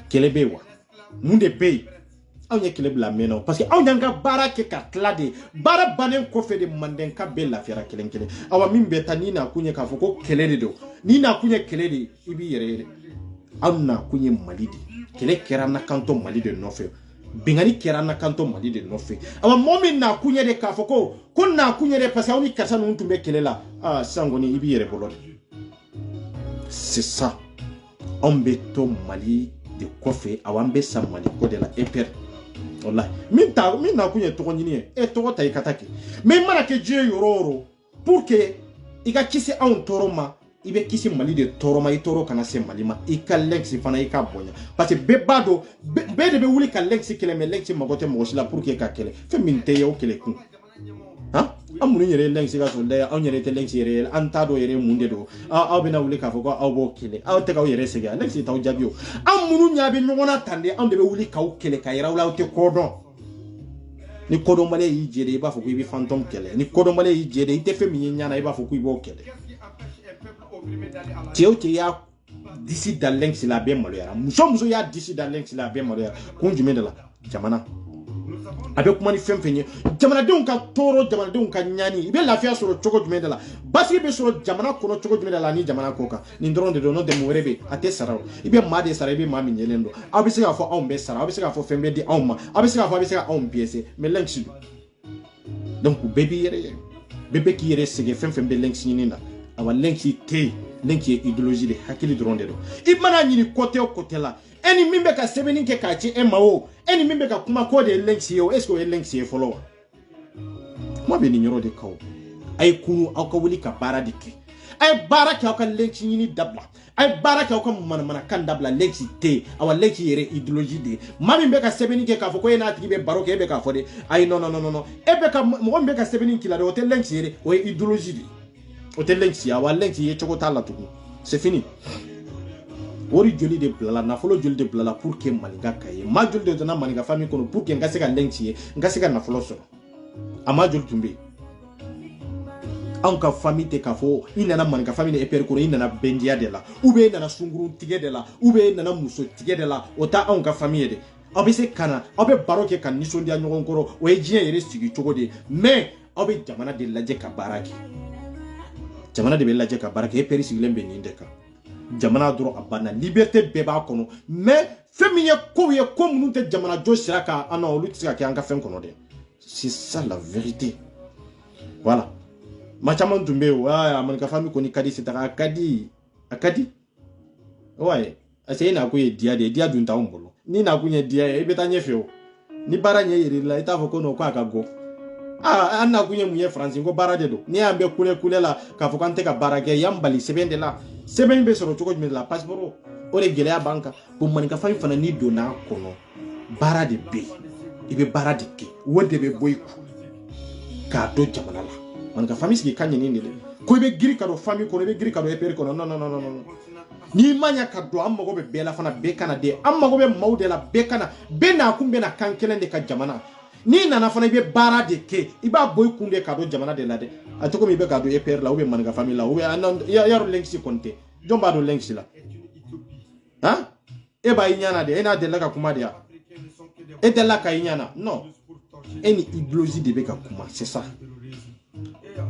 kele be wa munde pay aw nya kele bla meno parce que aw nyanga barake ka klade bara banen ko fe de manden ka be la fiara kelen kelen awa min be tanina kunye ka foko kele de do ni na kunye kele de ibi yere aw na kunye malidi kele kera na kanto mali de nofe bingani kera na kanto mali de nofe awa momin na kunye de ka foko ko na kunye de parce que oni kasa no tumbe kele la ah sangoni ibi yere bolode c'est ça on beto mali de kofe awambe sa mali ko de la eper wallahi min na kunye to nyini e to ta ikataki mais mana ke je yororo pour que ika kisi on toroma ibe kisi mali de toroma i toro kana se mali ma ika lexi fana ika bonya parce que bebado be de be wuli ka lexi kele me lexi magote mo sila pour que ka kele fe min te yo kele kun ha amunu yere lexi ga so de on yere te lexi yere antado yere munde do a be na wuli ka foko a bo kele a te ka yere sega lexi taw jabio amunu nyabe nyona tande on de be wuli ka kele ka yera wala te kodon ni kodon male yi jede ba foko ibi phantom kele ni kodon male yi jede ite fe mi nyana ba foko ibo kele Tio ya d'ici dans l'ex la bien malheur. Muso ya d'ici dans l'ex la bien malheur. Konjume de la jamana. Avec moi ni femme fenye. Jamana de unka toro jamana de unka nyani. Ibe lafia sur le choko jume de la. Basi be sur jamana kono choko jume de la ni jamana koka. Ni ndron de no de morebe ate sarao. Ibe ma de sarao ibe ma mi nyelendo. Abisi ga fo on be sarao. Abisi ga fo fembe di on ma. Abisi ga on piese. Me l'ex. Donc baby yere. Bébé qui yere sege fembe l'ex ni na. Awa lenki te lenki idéologie de hakili dronde do ibana nyini côté au côté là eni mimbe ka sebeni ke ka chi emao eni mimbe ka kuma ko de lenki yo est-ce que lenki follow mo be ni nyoro de kaw ay kunu aw ka wuli ka bara dike ay bara ka ka lenki nyini dabla ay bara ka ka mana kan dabla lenki te awa lenki yere idéologie de mami be ka sebeni ke ka foko ena tibe baro ke be ka fode ay non ebe ka mo be ka sebeni kila de hotel lenki yere o idéologie de Hôtel Lenxi, awa Lenxi ye chokota la tuku. C'est fini. Ori joli de blala, na folo joli de blala pour que malinga kaye. Ma joli de dona malinga famille kono pour que ngaseka Lenxi ye, ngaseka na folo soro. Ama joli tumbe. Anka famille te kafo, inana malinga famille e perkono inana bendia de la. Ube nana sunguru tige de la, ube nana muso tige de la. Ota anka famille de. Abe se kana, abe baroke kan nisondia nyogon koro, o ejien yere sigi chokode. Mais abe jamana de laje ka baraki. Jamana de bella jeka barake e peri siglembe ni ndeka jamana dro abana liberté beba kono mais femiye ko ye ko munute jamana jo siraka ana olu tsika ke anga fen kono de c'est ça la vérité voilà ma chaman tumbe wa amanka fami ko ni kadi sitaka akadi ouais ase na ko ye dia dunta umbolo ni na kunye dia e betanye feo ni baranye yiri la itafo kono ko akago anna kunye munye France ngo barade do ni ambe kule la ka fokante ka barage yambali sebende la sebende be soro choko jme la passeport o le gele ya banka bo manika fami fana ni do na kono barade be ibe barade ke wode be boyku ka do jamana la manika fami ski kanye ni le ko be giri ka do fami ko be giri ka do e per ko non ni manya ka do amma go be bela fana be kana de amma go be mawde la be kana be na kumbe na kankelen de ka jamana ni nana fana be bara de ke iba boy kunde ka do jamana de la de atoko mi be ka do EPR la ou be manga famille la ou be ya ro lenksi konte jomba do lenksi la ha e ba inyana de ena de la ka kuma de ya e de la ka inyana non eni idéologie de be ka kuma c'est ça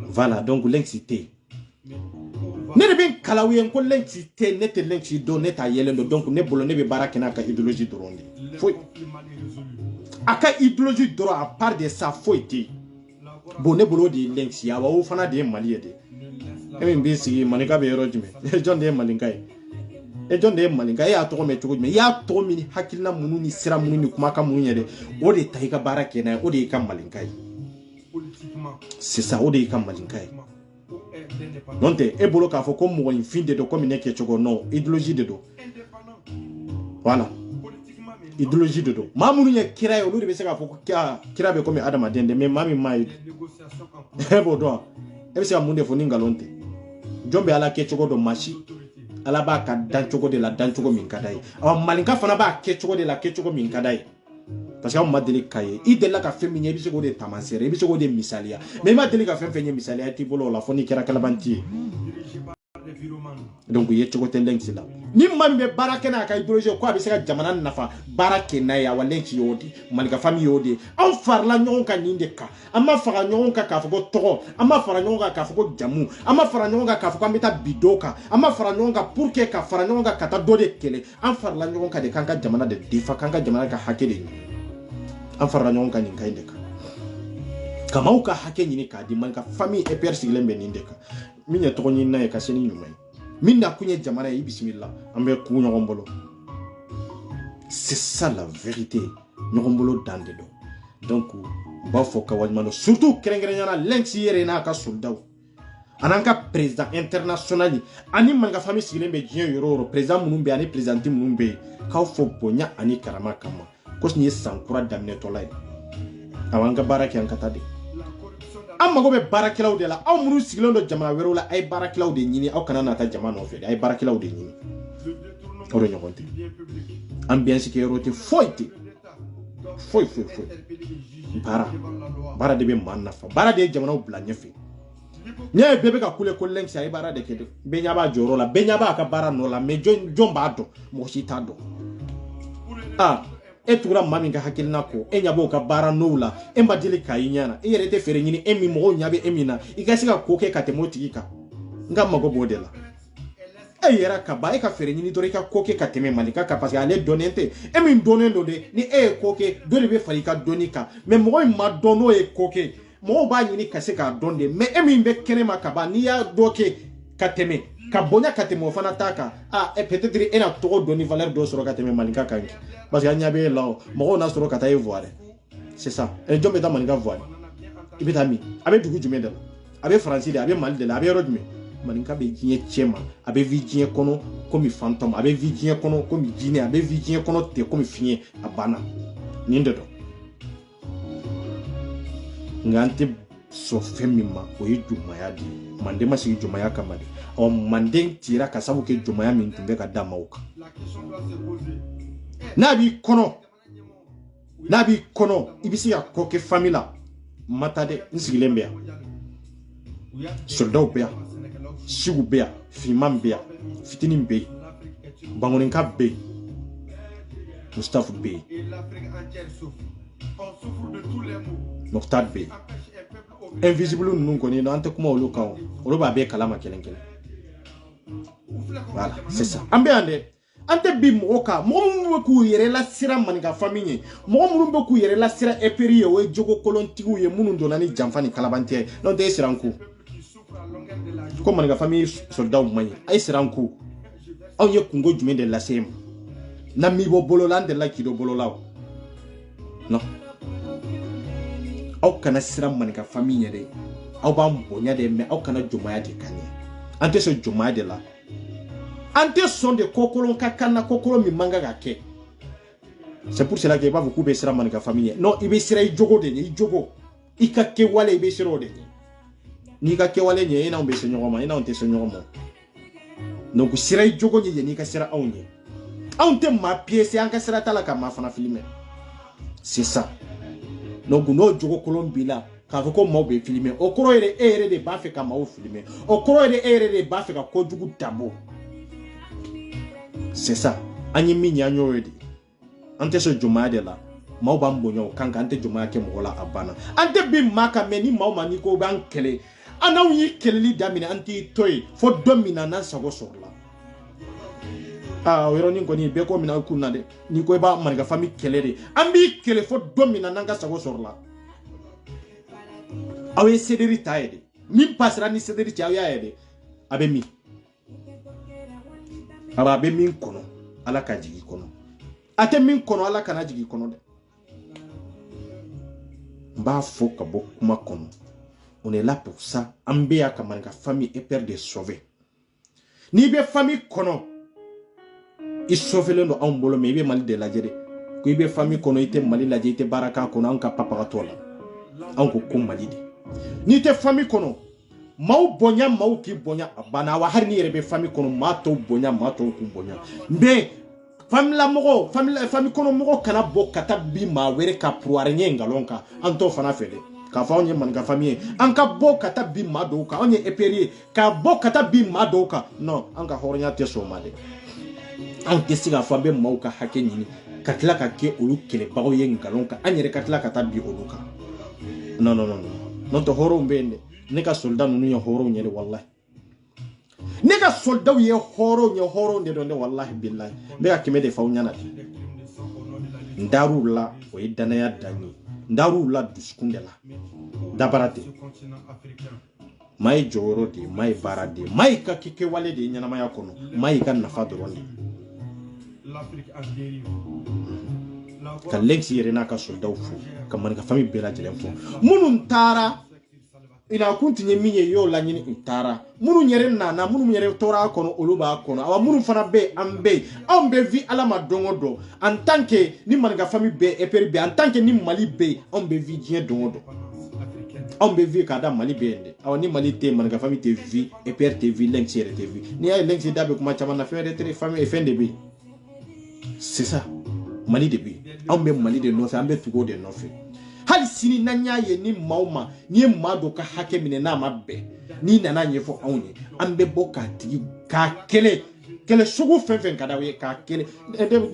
voilà donc lenksi te ne de ben kalawi ko lenksi te nete lenksi do neta yelendo donc ne bolo ne be bara kena ka idéologie doronde foi aka idéologie doro à part de ça foi te bonne bolo de lenksi ya wa fana de mali de e min bisi manika be rojime John de malinkai e John de malinkai ya to me to me ya to mini hakilna munu ni sira munu ni kuma ka munu yede o de taika barake na o de kan malinkai c'est ça o de kan malinkai donc e bolo ka fo ko mo fin de do comme ne ke chogo non idéologie de do voilà idéologie de do mamunu ye kira yo de be se ka fo kira be comme adama dende mais mami mai e bo do e be se ka munde fo ningalonte jombe ala ke chogo do machi ala b'a ka dan cogo de la dan cogo min ka d'a ye malinka fana b'a kɛ cogo de la kɛ cogo min ka d'a ye parce que aw ma deli k'a ye i delila ka fɛn min ye i bɛ se k'o de taamasere i bɛ se k'o de misaliya mais i ma deli ka fɛn fɛn ye misaliya t'i bolo o la fo n'i kɛra kalabanti ye donc ye cogo tɛ lɛnsi la ni maa min bɛ baara kɛ n'a ka idéologie ko a bɛ se ka jamana nafa baara kɛ n'a ye a wa lɛnsi y'o de malinka famille y'o de anw farala ɲɔgɔn kan nin de kan an ma fara ɲɔgɔn kan k'a fɔ ko tɔgɔ an ma fara ɲɔgɔn kan k'a fɔ ko jamu an ma fara ɲɔgɔn kan k'a fɔ ko an bɛ taa bi dɔ kan an ma fara ɲɔgɔn kan pour que ka fara ɲɔgɔn kan ka taa dɔ de kɛlɛ an farala ɲɔgɔn kan de k'an ka jamana de difa k'an ka jamana ka hakɛ de ɲini an farala ɲɔgɔn kan nin kan in de kan kamaw ka hakɛ ɲini k'a di malinka famille EPR sigilen bɛ nin de kan min ye tɔgɔ ɲinina ye ka se ni ɲuman ye min na kun ye jamana ye i bisimila an bɛ ku ɲɔgɔn bolo c'est ça la vérité ɲɔgɔn bolo dan de don donc n b'a fɔ ka waliɲuman surtout kɛrɛnkɛrɛnyana lɛnsi yɛrɛ n'a ka soldaw an'an ka président international ani malinka famille sigilen bɛ diɲɛ yɔrɔ o yɔrɔ président minnu bɛ ani présidente minnu bɛ yen k'aw fɔ bonya ani karama kama ko nin ye san kura daminɛtɔla ye aw an ka baara kɛ an ka taa de an mago bɛ baarakɛlaw de la aw minnu sigilen don jamana wɛrɛw la a ye baarakɛlaw de ɲini aw kana nata jama nɔfɛ a ye baarakɛlaw de ɲini o de ɲɔgɔn tɛ ambiance kɛyɔrɔ tɛ foyi tɛ foyi baara de bɛ maa nafa baara de ye jamanaw bila ɲɛfɛ n'i ye bɛɛ bɛ ka kule ko lɛnsi a ye baara de kɛ dɛ bɛɛ ɲɛ b'a jɔyɔrɔ la bɛɛ ɲɛ b'a ka baara nɔ la mais jɔn b'a dɔn mɔgɔ si t'a dɔn e tugura maa min ka hakilina kɔ e ɲɛ b'o ka baara n'o la e ma deli k'a i ɲɛna e yɛrɛ tɛ feere ɲini e min mɔgɔw ɲɛ bɛ e min na i ka se ka ko kɛ ka tɛmɛ o tigi kan n ka mago b'o de la e yɛrɛ ka ban e ka feere ɲini dɔrɔn i ka ko kɛ ka tɛmɛ malinka kan parce que ale dɔnnen tɛ e min dɔnnen don de ni e ye ko kɛ dɔ de bɛ fara i ka dɔnni kan mais mɔgɔ min ma dɔn n'o ye ko kɛ mɔgɔw b'a ɲini ka se k'a dɔn de mais e min bɛ kɛnɛ ma ka ban n'i y'a dɔ kɛ ka tɛmɛ ka bonya ka tɛmɛ o fana t'a kan peut-être e na tɔgɔ dɔn ni valeur dɔ sɔrɔ ka tɛmɛ malinka kan parce que an ɲɛ bɛ e la mɔgɔw na sɔrɔ ka taa e voir c'est ça jɔn bɛ taa malinka voir i bɛ taa min a bɛ dugu jumɛn de la a bɛ faransi de a bɛ mali de la a bɛ yɔrɔ jumɛn malinka bɛ diɲɛ cɛ ma a bɛ vi diɲɛ kɔnɔ komi fantôme a bɛ vi diɲɛ kɔnɔ komi jinɛ a bɛ vi diɲɛ kɔnɔ ten komi fiɲɛ a banna nin de don nka an tɛ sɔn fɛn min ma o ye jumaya de ye manden ma sigi jumaya kama de manden cira ka sabu kɛ jumaya min tun bɛ ka da maaw kan n'a b'i kɔnɔ i bɛ se ka ko kɛ famille la ma taa dɛ n sigilen bɛ yan soldaw bɛ yan sigu bɛ yan finman bɛ yan fitinin bɛ yen bangoninka bɛ yen mustafa bɛ yen Mokhtar bɛ yen invisible ninnu kɔni an tɛ kuma olu kan olu b'a bɛɛ kalama kelen kelen voilà c'est ça an bɛ yan dɛ an tɛ bi mɔgɔ kan mɔgɔ minnu bɛ k'u yɛrɛ lasira maninka famille ye mɔgɔ minnu bɛ k'u yɛrɛ lasira EPR ye o ye jogo kolontigiw ye minnu donna ni janfa ni kalabanti ye n'o tɛ e siran ko maninka famille soldaw man ɲi a ye siran ko aw ye kungo jumɛn de lase e ma na mi bɔ bolo la an delila k'i dɔ bolo la o non aw kana siran maninka famille ye dɛ aw b'an bonya de mais aw kana jɔnmaya de kan ɲɛ an tɛ sɔn jɔnmaya de la an tɛ sɔn de kokolon ka kan na kokolon min man kan ka kɛ c'est pour cela que i b'a fɔ k'u bɛ siran maninka famille ye non i bɛ siran i jogo de ɲɛ i jogo i ka kɛwale i bɛ siran o de ɲɛ n'i ka kɛwale ɲɛ i n'anw bɛ se ɲɔgɔn ma i n'anw tɛ se ɲɔgɔn ma donc siran i jogo ɲɛ n'i ka siran anw ɲɛ anw tɛ maa piéger an ka sira t'a la ka maa fana filmer c'est ça donc n'o jogo kolon b'i la k'a fɔ ko maaw bɛ filmer o kɔrɔ ye e yɛrɛ de b'a fɛ ka maaw filmer o kɔrɔ ye e yɛrɛ de b'a fɛ ka kojugu dabɔ c'est ça an ye min ye an y'o ye de an tɛ sɔn jɔnmaya de la maaw b'an bonya o kan kan an tɛ jɔnmaya kɛ mɔgɔ la a banna an tɛ bin maa kan mais ni maaw ma n'i ko b'an kɛlɛ an n'anw ye kɛlɛli daminɛ an t'i to yen fo don min na n'an sago sɔrɔla o yɔrɔnin kɔni bɛɛ ko mina kun na dɛ n'i ko i b'a maninka famille kɛlɛ de an b'i kɛlɛ fo don min na n'an ka sago sɔrɔla aw ye sederi ta ye de min pasera ni sederi cɛ aw y'a ye de a bɛ min a bɛ min kɔnɔ ala ka jigin kɔnɔ a tɛ min kɔnɔ ala kana jigin kɔnɔ dɛ n b'a fɔ ka bɔ kuma kɔnɔ on est là pour ça an bɛ yan ka maninka famille EPR de sauver n'i bɛ famille kɔnɔ i sauvélen don anw bolo mais i bɛ mali de lajɛ de ko i bɛ famille kɔnɔ i tɛ mali lajɛ i tɛ baara k'a kɔnɔ anw ka papagatɔ la anw ko mali de n'i tɛ famille kɔnɔ mau bonya mau ki bonya bana wa har ni yɛrɛ bɛ famille kɔnɔ maa tɔw bonya maa tɔw k'u bonya mais famille kɔnɔ mɔgɔ kana bɔ ka taa bi maa wɛrɛ ka puruwari ɲɛ ngalon kan an t'o fana fɛ dɛ k'a fɔ anw ye maninka famille ye an ka bɔ ka taa bi maa dɔw kan anw ye eperi ye ka bɔ ka taa bi maa dɔw kan non an ka hɔrɔnya tɛ sɔn o ma dɛ an tɛ se k'a fɔ an bɛ maaw ka hakɛ ɲini ka tila ka kɛ olu kɛlɛbagaw ye ngalon kan an yɛrɛ ka tila ka taa bi olu kan non non non n'o tɛ hɔrɔnw bɛ yen dɛ ne ka soldat ninnu ye hɔrɔnw ye dɛ wallahi ne ka soldat ye hɔrɔnw de don dɛ wallahi billahi n bɛ ka kɛmɛ de f'aw ɲɛna de n dar'u la o ye danaya dan ye n dar'u la dusukun de la dabara tɛ maa ye jɔyɔrɔ de ye maa ye baara de ye maa ye ka kɛwale de ye ɲɛnamaya kɔnɔ maa ye ka nafa dɔrɔn de ka Lenx yɛrɛ n'a ka soldat fo ka maninka famille bɛɛ lajɛlen fo minnu taara ina kun tɛ min ye y'o laɲini u taara minnu yɛrɛ nana minnu yɛrɛ tora a kɔnɔ olu b'a kɔnɔ awa minnu fana bɛ yen an bɛ yen anw bɛ vi ala ma don o don en tant que ni maninka famille bɛ eperi bɛ en tant que ni Mali bɛ yen anw bɛ vi diɲɛ don o don anw bɛ vi k'a da Mali bɛ yen dɛ awa ni Mali tɛ maninka famille tɛ vi eperi tɛ vi Lenx yɛrɛ tɛ vi n'i y'a ye Lenx da bɛ kuma caman na fɛn wɛrɛ tɛ famille fɛn de bɛ yen c'est ça Mali de bɛ yen anw bɛ Mali de nɔfɛ an bɛ tugu o de nɔfɛ hali sini n'an y'a ye ni maaw ma n'i ye maa dɔ ka hakɛ minɛ n'a ma bɛn n'i nana ɲɛfɔ anw ye an bɛ bɔ k'a tigi k'a kɛlɛ sugu fɛn fɛn ka d'aw ye k'a kɛlɛ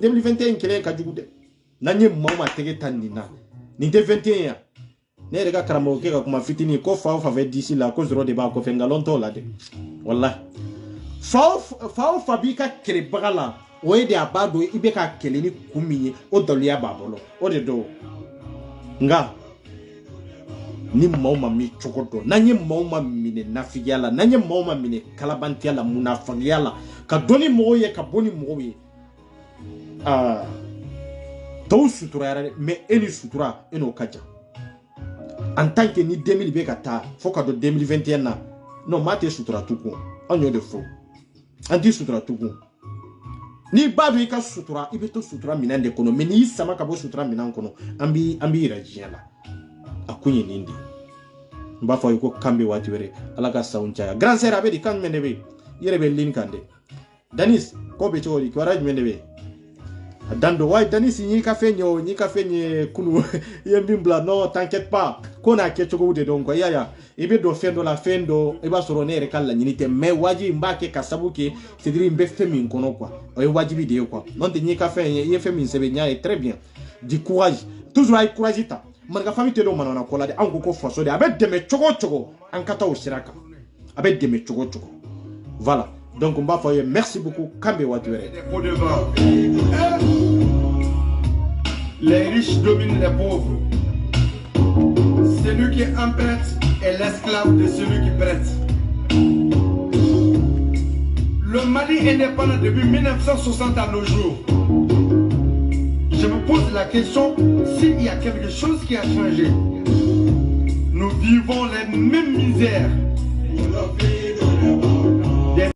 2021 kɛlɛ ka jugu dɛ n'an ye maaw ma tɛgɛ ta nin na nin tɛ 21 yan ne yɛrɛ ka karamɔgɔkɛ ka kuma fitinin ko fa o fa bɛ disi la ko zɔrɔ de b'a kɔfɛ nkalon t'o la dɛ wallahi fa o fa b'i ka kɛlɛbaga la o ye de a b'a dɔn i bɛ ka kɛlɛ ni kun min ye o daliluya b'a bolo o de don nga ni maaw ma min cogo dɔn n'an ye maaw ma minɛ nafigiya la n'an ye maaw ma minɛ kalabantiya la munafagiya la ka dɔn ni mɔgɔw ye ka bɔ ni mɔgɔw ye tɔw suturayara dɛ mais e ni sutura e n'o ka jan en tant que ni 2000 bɛ ka taa fo ka don 2021 na non maa tɛ sutura tugun an y'o de fɔ an tɛ sutura tugun n'i b'a dɔn i ka sutura i bɛ to sutura minɛn de kɔnɔ mais n'i sama ka bɔ sutura minɛn kɔnɔ an b'i yɛrɛ diɲɛ la a kun ye nin de n b'a fɔ ye ko kan bɛ waati wɛrɛ ala ka sanw caya grand sœur a bɛ di kan jumɛn de bɛ yen i yɛrɛ bɛ ligne kan dɛ Danis ko bɛ cogo di kibaruya jumɛn de bɛ yen a dan don wa Danis n y'i ka fɛn ye o n y'i ka fɛn ye kunu i ye min bila non t'inquiète pas ko n'a kɛcogo de don quoi yaya i bɛ don fɛn dɔ la fɛn dɔ i b'a sɔrɔ ne yɛrɛ ka laɲini tɛ mais wajibi n b'a kɛ ka sabu kɛ c'est à dire n bɛ fɛn min kɔnɔ quoi o ye wajibi de ye quoi n'o tɛ n y'i ka fɛn ye i ye fɛn min sɛbɛn n y'a ye très bien du courage toujours a ye courage ta maninka famille tɛ don manamana ko la dɛ anw ko faso de a bɛ dɛmɛ cogo o cogo an ka taa o sira kan a bɛ dɛmɛ cogo o cogo voilà donc n b'a fɔ ye merci beaucoup kan bɛ waati wɛrɛ. Les riches dominent les pauvres. Celui qui emprunte est l'esclave de celui qui prête. Le Mali est indépendant depuis 1960 à nos jours. Je me pose la question s'il y a quelque chose qui a changé. Nous vivons les mêmes misères